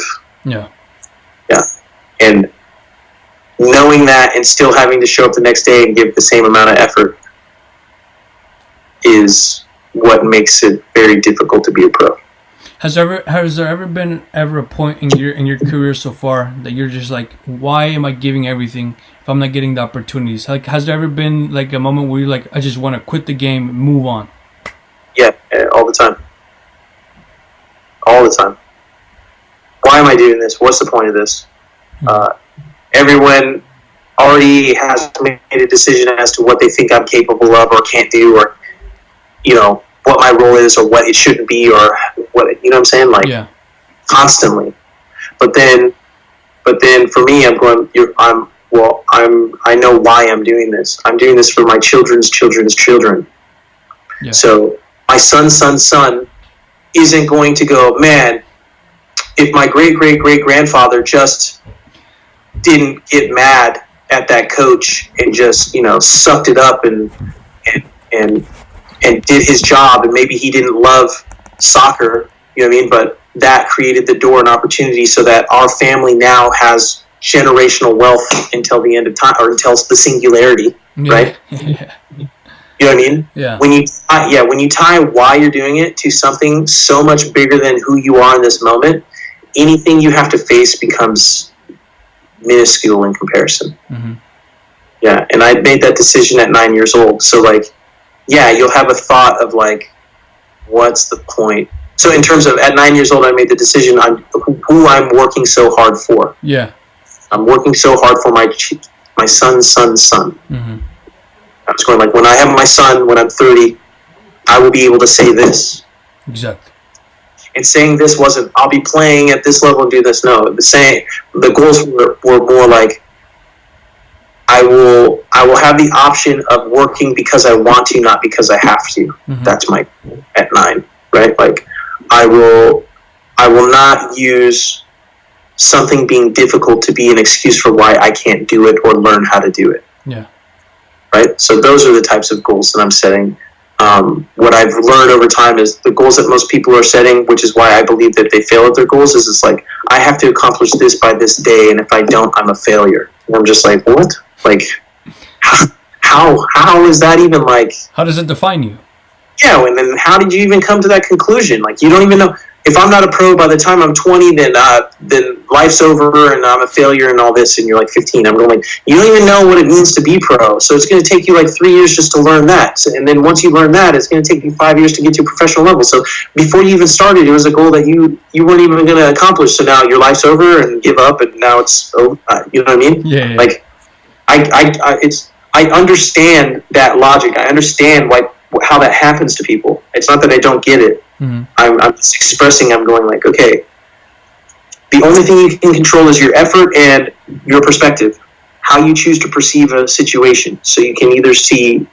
Yeah. Yeah. And knowing that and still having to show up the next day and give the same amount of effort is what makes it very difficult to be a pro. Has there ever been a point in your career so far that you're just like, why am I giving everything if I'm not getting the opportunities? Like, has there ever been like a moment where you're like, I just want to quit the game and move on? Yeah, all the time. All the time. Why am I doing this? What's the point of this? Everyone already has made a decision as to what they think I'm capable of or can't do, or, you know, what my role is or what it shouldn't be, or what, you know what I'm saying? Like, yeah. Constantly. But then for me, I know why I'm doing this. I'm doing this for my children's children's children. Yeah. So my son's son isn't going to go, man, if my great-great-great-grandfather just didn't get mad at that coach and just, you know, sucked it up and did his job, and maybe he didn't love soccer, you know what I mean? But that created the door and opportunity so that our family now has generational wealth until the end of time, or until the singularity, right? Yeah. You know what I mean? Yeah. When you tie why you're doing it to something so much bigger than who you are in this moment, anything you have to face becomes minuscule in comparison. Mm-hmm. Yeah, and I made that decision at 9 years old. So, like, yeah, you'll have a thought of, like, what's the point? So in terms of, at 9 years old, I made the decision on who I'm working so hard for. Yeah. I'm working so hard for my son's son's son. Mm-hmm. I was going, like, when I have my son, when I'm 30, I will be able to say this. Exactly. And saying this wasn't, I'll be playing at this level and do this. No, the goals were more like, I will have the option of working because I want to, not because I have to. Mm-hmm. That's my goal at 9, right? Like, I will not use something being difficult to be an excuse for why I can't do it or learn how to do it. Yeah. Right? So those are the types of goals that I'm setting. What I've learned over time is the goals that most people are setting, which is why I believe that they fail at their goals, is it's like, I have to accomplish this by this day, and if I don't, I'm a failure. And I'm just like, what? Like, how is that even, like... How does it define you? Yeah, and then how did you even come to that conclusion? Like, you don't even know. If I'm not a pro by the time I'm 20, then life's over and I'm a failure and all this, and you're like 15. I'm going, like, you don't even know what it means to be pro. So it's going to take you like 3 years just to learn that. So, and then once you learn that, it's going to take you 5 years to get to a professional level. So before you even started, it was a goal that you weren't even going to accomplish. So now your life's over and give up, and now it's, you know what I mean? Yeah. Like, I understand that logic. I understand how that happens to people. It's not that I don't get it. Mm-hmm. I'm just expressing, I'm going like, okay, the only thing you can control is your effort and your perspective, how you choose to perceive a situation. So you can either see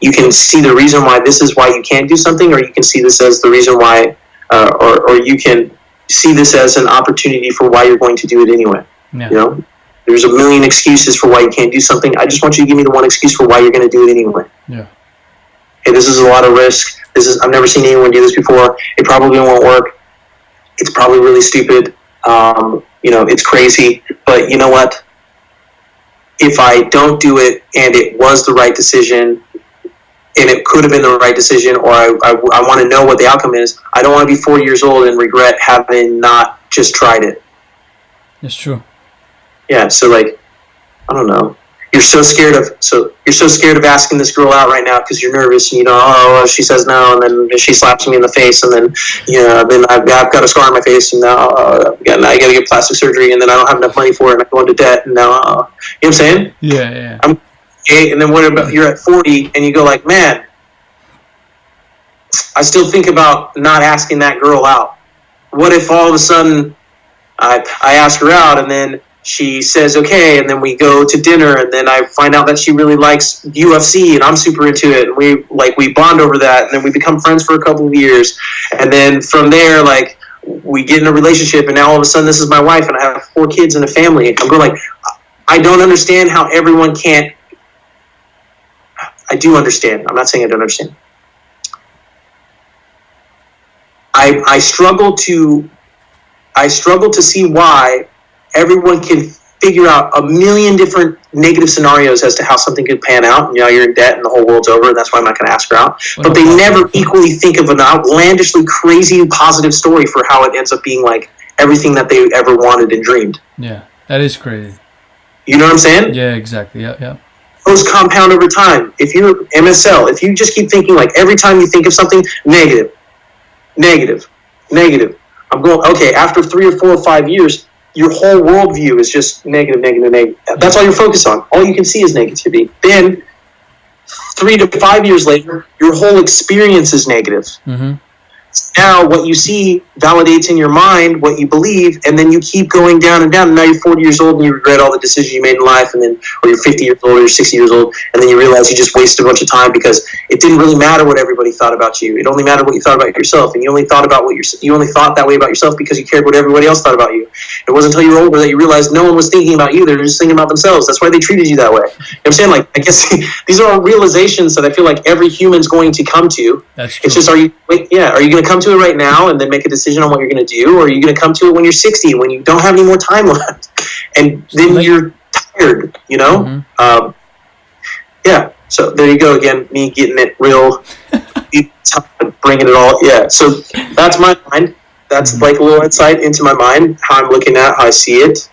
the reason why this is why you can't do something, or you can see this as the reason why, or you can see this as an opportunity for why you're going to do it anyway. Yeah. You know, there's a million excuses for why you can't do something. I just want you to give me the one excuse for why you're going to do it anyway. Yeah. Hey, this is a lot of risk. I've never seen anyone do this before. It probably won't work. It's probably really stupid. You know, it's crazy. But you know what? If I don't do it and it was the right decision, and it could have been the right decision, or I want to know what the outcome is, I don't want to be 40 years old and regret having not just tried it. That's true. Yeah, so, like, I don't know. you're so scared of asking this girl out right now because you're nervous. And, she says no, and then she slaps me in the face, and then then I've got a scar on my face, and now I got to get plastic surgery, and then I don't have enough money for it, and I go into debt, and now you know what I'm saying? Yeah. And then what about you're at 40 and you go like, man, I still think about not asking that girl out. What if all of a sudden I ask her out and then she says okay, and then we go to dinner, and then I find out that she really likes UFC and I'm super into it, and we bond over that, and then we become friends for a couple of years, and then from there like we get in a relationship, and now all of a sudden this is my wife and I have 4 kids and a family. I'm going like, I don't understand how everyone can't. I do understand. I'm not saying I don't understand. I struggle to see why everyone can figure out a million different negative scenarios as to how something could pan out. And, you're in debt and the whole world's over, and that's why I'm not going to ask her out. But they never equally think of an outlandishly crazy positive story for how it ends up being like everything that they ever wanted and dreamed. Yeah, that is crazy. You know what I'm saying? Yeah, exactly. Yeah. Those compound over time. If you're MSL, if you just keep thinking like every time you think of something, negative. I'm going, okay, after 3 or 4 or 5 years, your whole worldview is just negative. That's all you're focused on. All you can see is negativity. Then 3 to 5 years later, your whole experience is negative. Mm-hmm. Now what you see validates in your mind what you believe, and then you keep going down and down. And now you're 40 years old and you regret all the decisions you made in life, and then, or you're 50 years old or you're 60 years old, and then you realize you just wasted a bunch of time because it didn't really matter what everybody thought about you. It only mattered what you thought about yourself, and you only thought that way about yourself because you cared what everybody else thought about you. It wasn't until you were older that you realized no one was thinking about you; they were just thinking about themselves. That's why they treated you that way. You know what I'm saying? Like, I guess these are all realizations that I feel like every human's going to come to. That's true. It's just, are you going to come to it right now and then make a decision on what you're going to do, or are you going to come to it when you're 60 when you don't have any more time left, and then you're tired, Mm-hmm. So there you go again, me getting it real bringing it all. So that's my mind. That's mm-hmm. like a little insight into my mind, how I'm looking at, how I see it,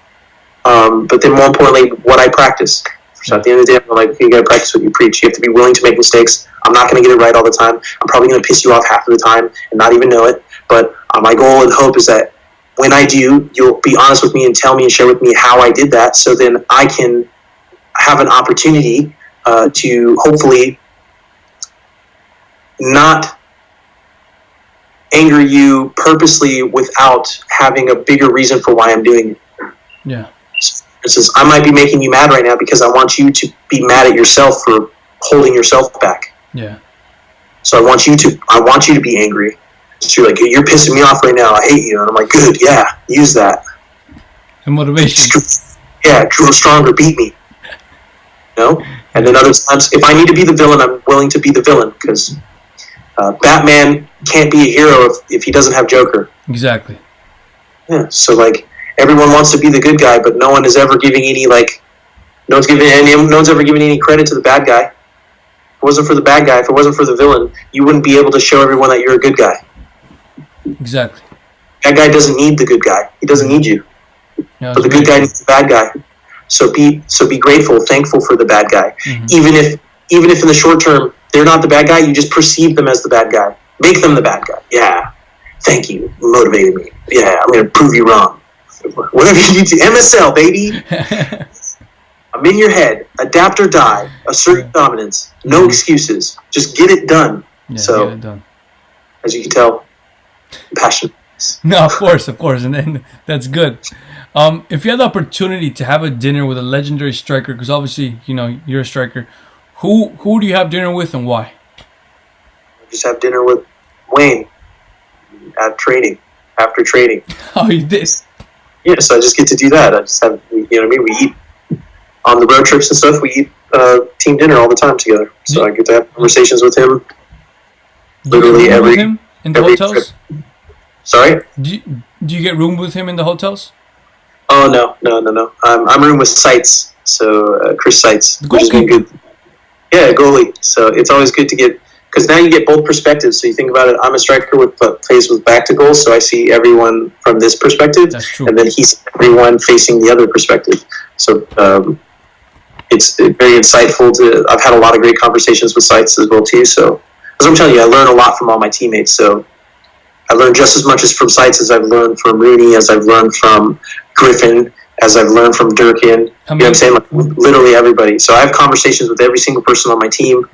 but then more importantly, what I practice. So at the end of the day, I'm like, you got to practice what you preach. You have to be willing to make mistakes. I'm not going to get it right all the time. I'm probably going to piss you off half of the time and not even know it. But my goal and hope is that when I do, you'll be honest with me and tell me and share with me how I did that, so then I can have an opportunity to hopefully not anger you purposely without having a bigger reason for why I'm doing it. Yeah. For instance, I might be making you mad right now because I want you to be mad at yourself for holding yourself back. Yeah. So I want you to be angry. So you're like, you're pissing me off right now. I hate you. And I'm like, good, yeah, use that. And motivation. Grow stronger, beat me. And then other times, if I need to be the villain, I'm willing to be the villain, because Batman can't be a hero if he doesn't have Joker. Exactly. Yeah. So like, everyone wants to be the good guy, but no one is ever giving any no one's ever giving any credit to the bad guy. If it wasn't for the bad guy, if it wasn't for the villain, you wouldn't be able to show everyone that you're a good guy. Exactly. That guy doesn't need the good guy. He doesn't need you. Yeah, but the good guy needs the bad guy. So be grateful, thankful for the bad guy. Mm-hmm. Even if in the short term they're not the bad guy, you just perceive them as the bad guy. Make them the bad guy. Yeah. Thank you. You motivated me. Yeah, I'm going to prove you wrong. Whatever you need to. MSL, baby. I'm in your head. Adapt or die. Assert dominance. No excuses. Just get it done. Yeah, so, get it done. As you can tell, I'm passionate. No, of course, and that's good. If you had the opportunity to have a dinner with a legendary striker, because obviously, you're a striker, who do you have dinner with and why? I just have dinner with Wayne after training. Oh, you did? Yeah, so I just get to do that. I just have, we eat on the road trips and stuff. We eat team dinner all the time together. So I get to have conversations with him. Literally every. With him in the hotels? Trip. Sorry? Do you get room with him in the hotels? Oh no! I'm room with Seitz, so Chris Seitz, which has been good. Yeah, goalie. So it's always good to get, because now you get both perspectives. So you think about it. I'm a striker with face with back to goal, so I see everyone from this perspective. That's true. And then he's everyone facing the other perspective. So it's very insightful. I've had a lot of great conversations with sites as well too. So as I'm telling you, I learn a lot from all my teammates. So I learned just as much as from sites as I've learned from Rooney, as I've learned from Griffin, as I've learned from Durkin. You know what I'm saying? Like literally everybody. So I have conversations with every single person on my team,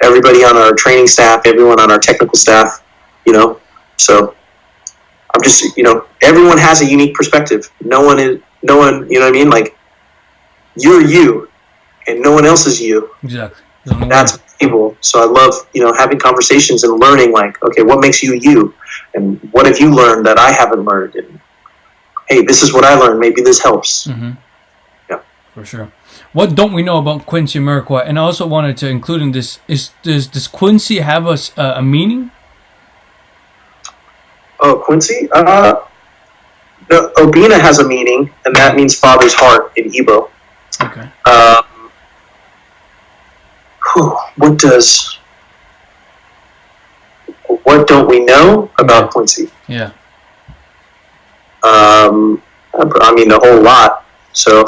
everybody on our training staff, everyone on our technical staff, you know. So I'm just, you know, everyone has a unique perspective. No one, you know what I mean? Like, you're you, and no one else is you. Exactly. That's people. So I love, you know, having conversations and learning, like, okay, what makes you you? And what have you learned that I haven't learned? And, hey, this is what I learned. Maybe this helps. Mm-hmm. Yeah. For sure. What don't we know about Quincy Amarikwa? And I also wanted to include in this, does Quincy have a meaning? Oh, Quincy? Obina has a meaning, and that means father's heart in Igbo. Okay. What don't we know about Quincy? Yeah. I mean, a whole lot. So,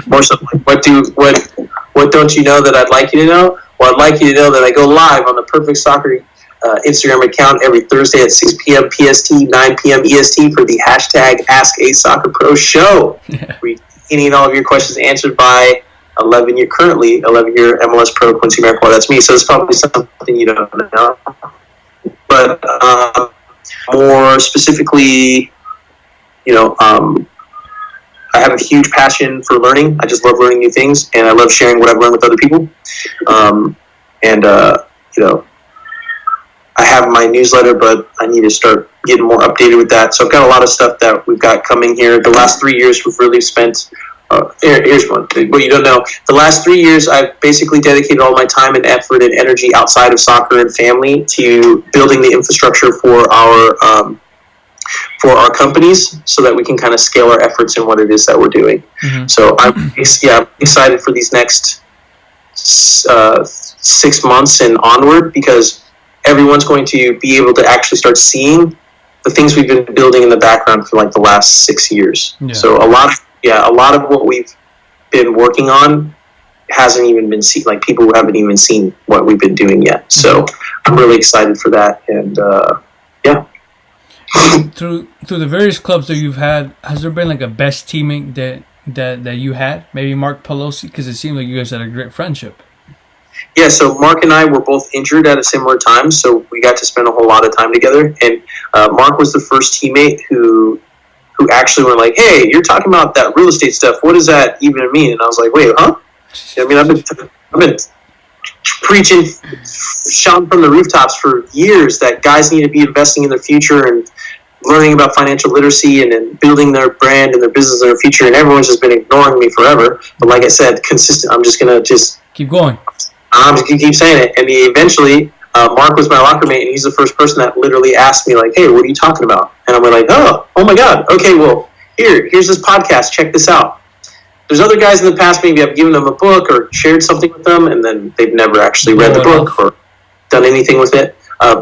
more so, what don't you know that I'd like you to know? Well, I'd like you to know that I go live on the Perfect Soccer Instagram account every Thursday at 6 p.m. PST, 9 p.m. EST for the hashtag #AskASoccerPro show. Yeah. We're getting all of your questions answered by 11-year MLS Pro Quincy Amarikwa. That's me. So it's probably something you don't know. But more specifically, you know, I have a huge passion for learning. I just love learning new things, and I love sharing what I've learned with other people. You know, I have my newsletter, but I need to start getting more updated with that. So I've got a lot of stuff that we've got coming here. The last 3 years, we've really spent. Here's one. What you don't know. The last 3 years, I've basically dedicated all my time and effort and energy outside of soccer and family to building the infrastructure for our companies, so that we can kind of scale our efforts in what it is that we're doing. Mm-hmm. So I'm excited for these next 6 months and onward, because everyone's going to be able to actually start seeing the things we've been building in the background for like the last 6 years. Yeah. So a lot of what we've been working on hasn't even been seen. Like, people who haven't even seen what we've been doing yet. So I'm really excited for that. And yeah. Through the various clubs that you've had, has there been like a best teammate that you had? Maybe Mark Pelosi, because it seemed like you guys had a great friendship. Yeah, so Mark and I were both injured at a similar time, so we got to spend a whole lot of time together. And Mark was the first teammate who actually went like, "Hey, you're talking about that real estate stuff. What does that even mean?" And I was like, "Wait, huh?" I mean, I've been preaching, shouting from the rooftops for years that guys need to be investing in their future and learning about financial literacy and then building their brand and their business in their future. And everyone's just been ignoring me forever. But like I said, consistent. I'm just gonna keep going. I'm just gonna keep saying it. And eventually, Mark was my locker mate, and he's the first person that literally asked me, like, "Hey, what are you talking about?" And I'm like, oh my God. Okay, well, here's this podcast. Check this out. There's other guys in the past, maybe I've given them a book or shared something with them, and then they've never actually read the book or done anything with it.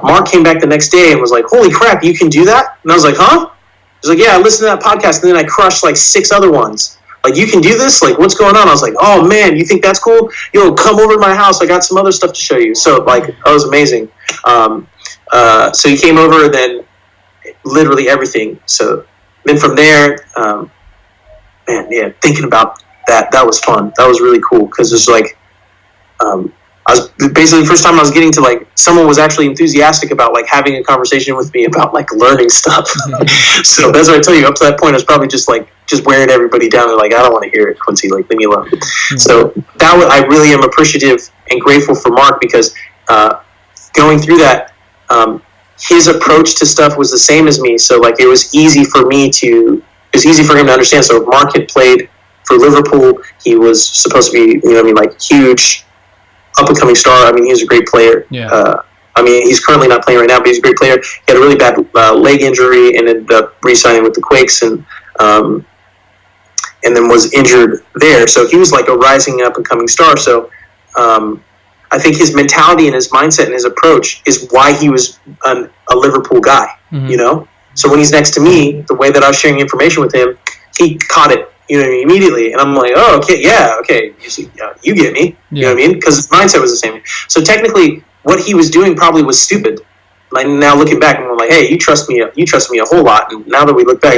Mark came back the next day and was like, "Holy crap, you can do that?" And I was like, "Huh?" He was like, "Yeah, I listened to that podcast, and then I crushed like 6 other ones. Like, you can do this? Like, what's going on?" I was like, "Oh man, you think that's cool? Yo, come over to my house. I got some other stuff to show you." So like, that was amazing. So he came over, and then literally everything. So then from there, thinking about that was fun. That was really cool, because it's like, I was basically the first time I was getting to, like, someone was actually enthusiastic about like having a conversation with me about like learning stuff. So that's what I tell you. Up to that point, I was probably just wearing everybody down. They're like, "I don't want to hear it, Quincy. Like, leave me alone." So I really am appreciative and grateful for Mark, because going through that, his approach to stuff was the same as me. So like, it was easy for him to understand. So Mark had played for Liverpool. He was supposed to be, you know what I mean, like, huge up-and-coming star. I mean, he was a great player. Yeah. I mean, he's currently not playing right now, but he's a great player. He had a really bad leg injury and ended up re-signing with the Quakes, and then was injured there. So he was like a rising up-and-coming star. So I think his mentality and his mindset and his approach is why he was a Liverpool guy, you know? So when he's next to me, the way that I was sharing information with him, he caught it You know what I mean? Immediately. And I'm like, oh, okay, yeah, okay. You see, you get me. You know what I mean? Because his mindset was the same. So technically, what he was doing probably was stupid. Like, now looking back, I'm like, hey, you trust me a whole lot. And now that we look back,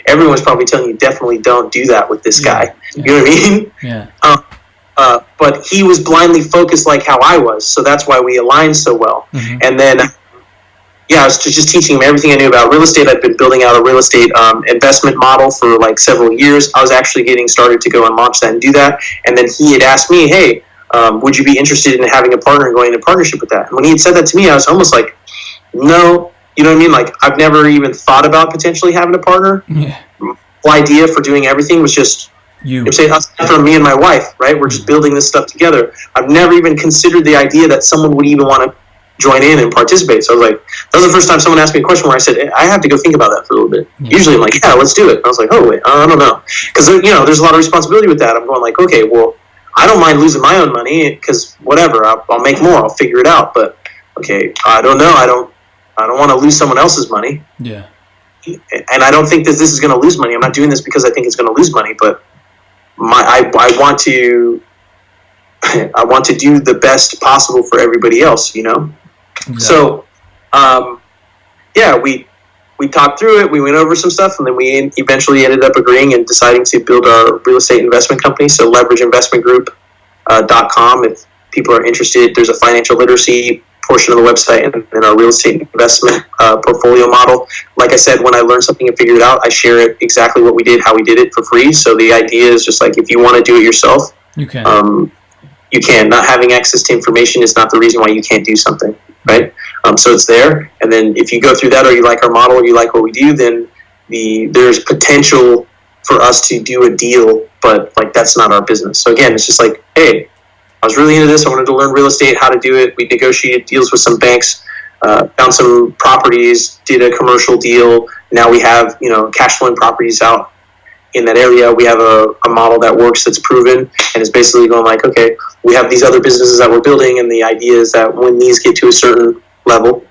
everyone's probably telling you, definitely don't do that with this guy. You know what I mean? Yeah. But he was blindly focused like how I was. So that's why we aligned so well. Mm-hmm. And then, I was just teaching him everything I knew about real estate. I'd been building out a real estate investment model for like several years. I was actually getting started to go and launch that and do that. And then he had asked me, hey, would you be interested in having a partner and going into partnership with that? And when he had said that to me, I was almost like, no, you know what I mean? Like, I've never even thought about potentially having a partner. Yeah. The idea for doing everything was just, you say, from me and my wife, right? We're just building this stuff together. I've never even considered the idea that someone would even want to join in and participate. So I was like, that was the first time someone asked me a question where I said, I have to go think about that for a little bit. Yeah. Usually I'm like, yeah, let's do it. I was like, oh, wait, I don't know. Because, there's a lot of responsibility with that. I'm going like, okay, well, I don't mind losing my own money because whatever, I'll make more. I'll figure it out. But, okay, I don't know. I don't want to lose someone else's money. Yeah. And I don't think that this is going to lose money. I'm not doing this because I think it's going to lose money, but I want to do the best possible for everybody else, Exactly. So, we talked through it. We went over some stuff, and then we eventually ended up agreeing and deciding to build our real estate investment company. So, leverageinvestmentgroup.com. If people are interested, there's a financial literacy portion of the website and our real estate investment portfolio model. Like I said, when I learn something and figure it out, I share it exactly what we did, how we did it for free. So the idea is just like, if you want to do it yourself, you can. You can. Not having access to information is not the reason why you can't do something, right? So it's there. And then if you go through that, or you like our model, or you like what we do, then there's potential for us to do a deal, but like, that's not our business. So again, it's just like, hey, I was really into this. I wanted to learn real estate, how to do it. We negotiated deals with some banks, found some properties, did a commercial deal. Now we have, cash flowing properties out in that area. We have a model that works, that's proven, and is basically going like, okay, we have these other businesses that we're building, and the idea is that when these get to a certain level,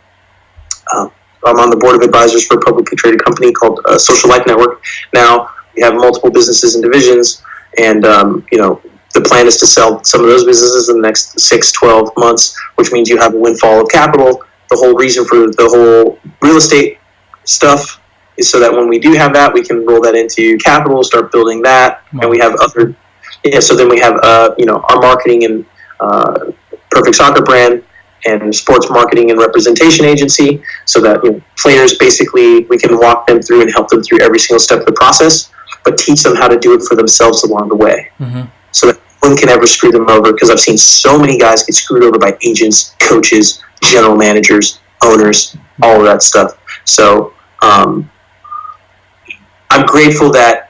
I'm on the board of advisors for a publicly traded company called Social Life Network. Now we have multiple businesses and divisions, and the plan is to sell some of those businesses in the next 6-12 months, which means you have a windfall of capital. The whole reason for the whole real estate stuff is so that when we do have that, we can roll that into capital, start building that. Wow. And we have so then we have, our marketing and Perfect Soccer brand and sports marketing and representation agency, so that players, basically, we can walk them through and help them through every single step of the process, but teach them how to do it for themselves along the way. Mm-hmm. So that no one can ever screw them over, because I've seen so many guys get screwed over by agents, coaches, general managers, owners, all of that stuff. So I'm grateful that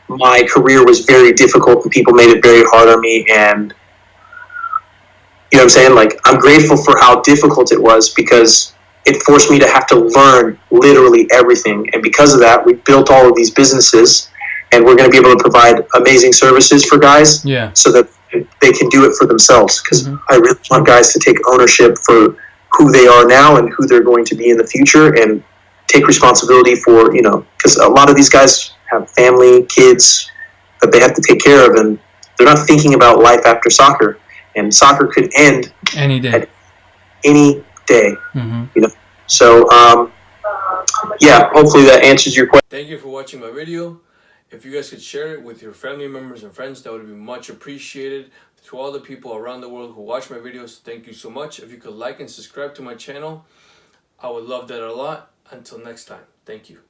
my career was very difficult and people made it very hard on me, and you know what I'm saying? Like, I'm grateful for how difficult it was, because it forced me to have to learn literally everything. And because of that, we built all of these businesses, and we're going to be able to provide amazing services for guys, so that they can do it for themselves. Because I really want guys to take ownership for who they are now and who they're going to be in the future, and take responsibility for, because a lot of these guys have family, kids that they have to take care of, and they're not thinking about life after soccer. And soccer could end any day. Any day. So, hopefully that answers your question. Thank you for watching my video. If you guys could share it with your family members and friends, that would be much appreciated. To all the people around the world who watch my videos, thank you so much. If you could like and subscribe to my channel, I would love that a lot. Until next time, thank you.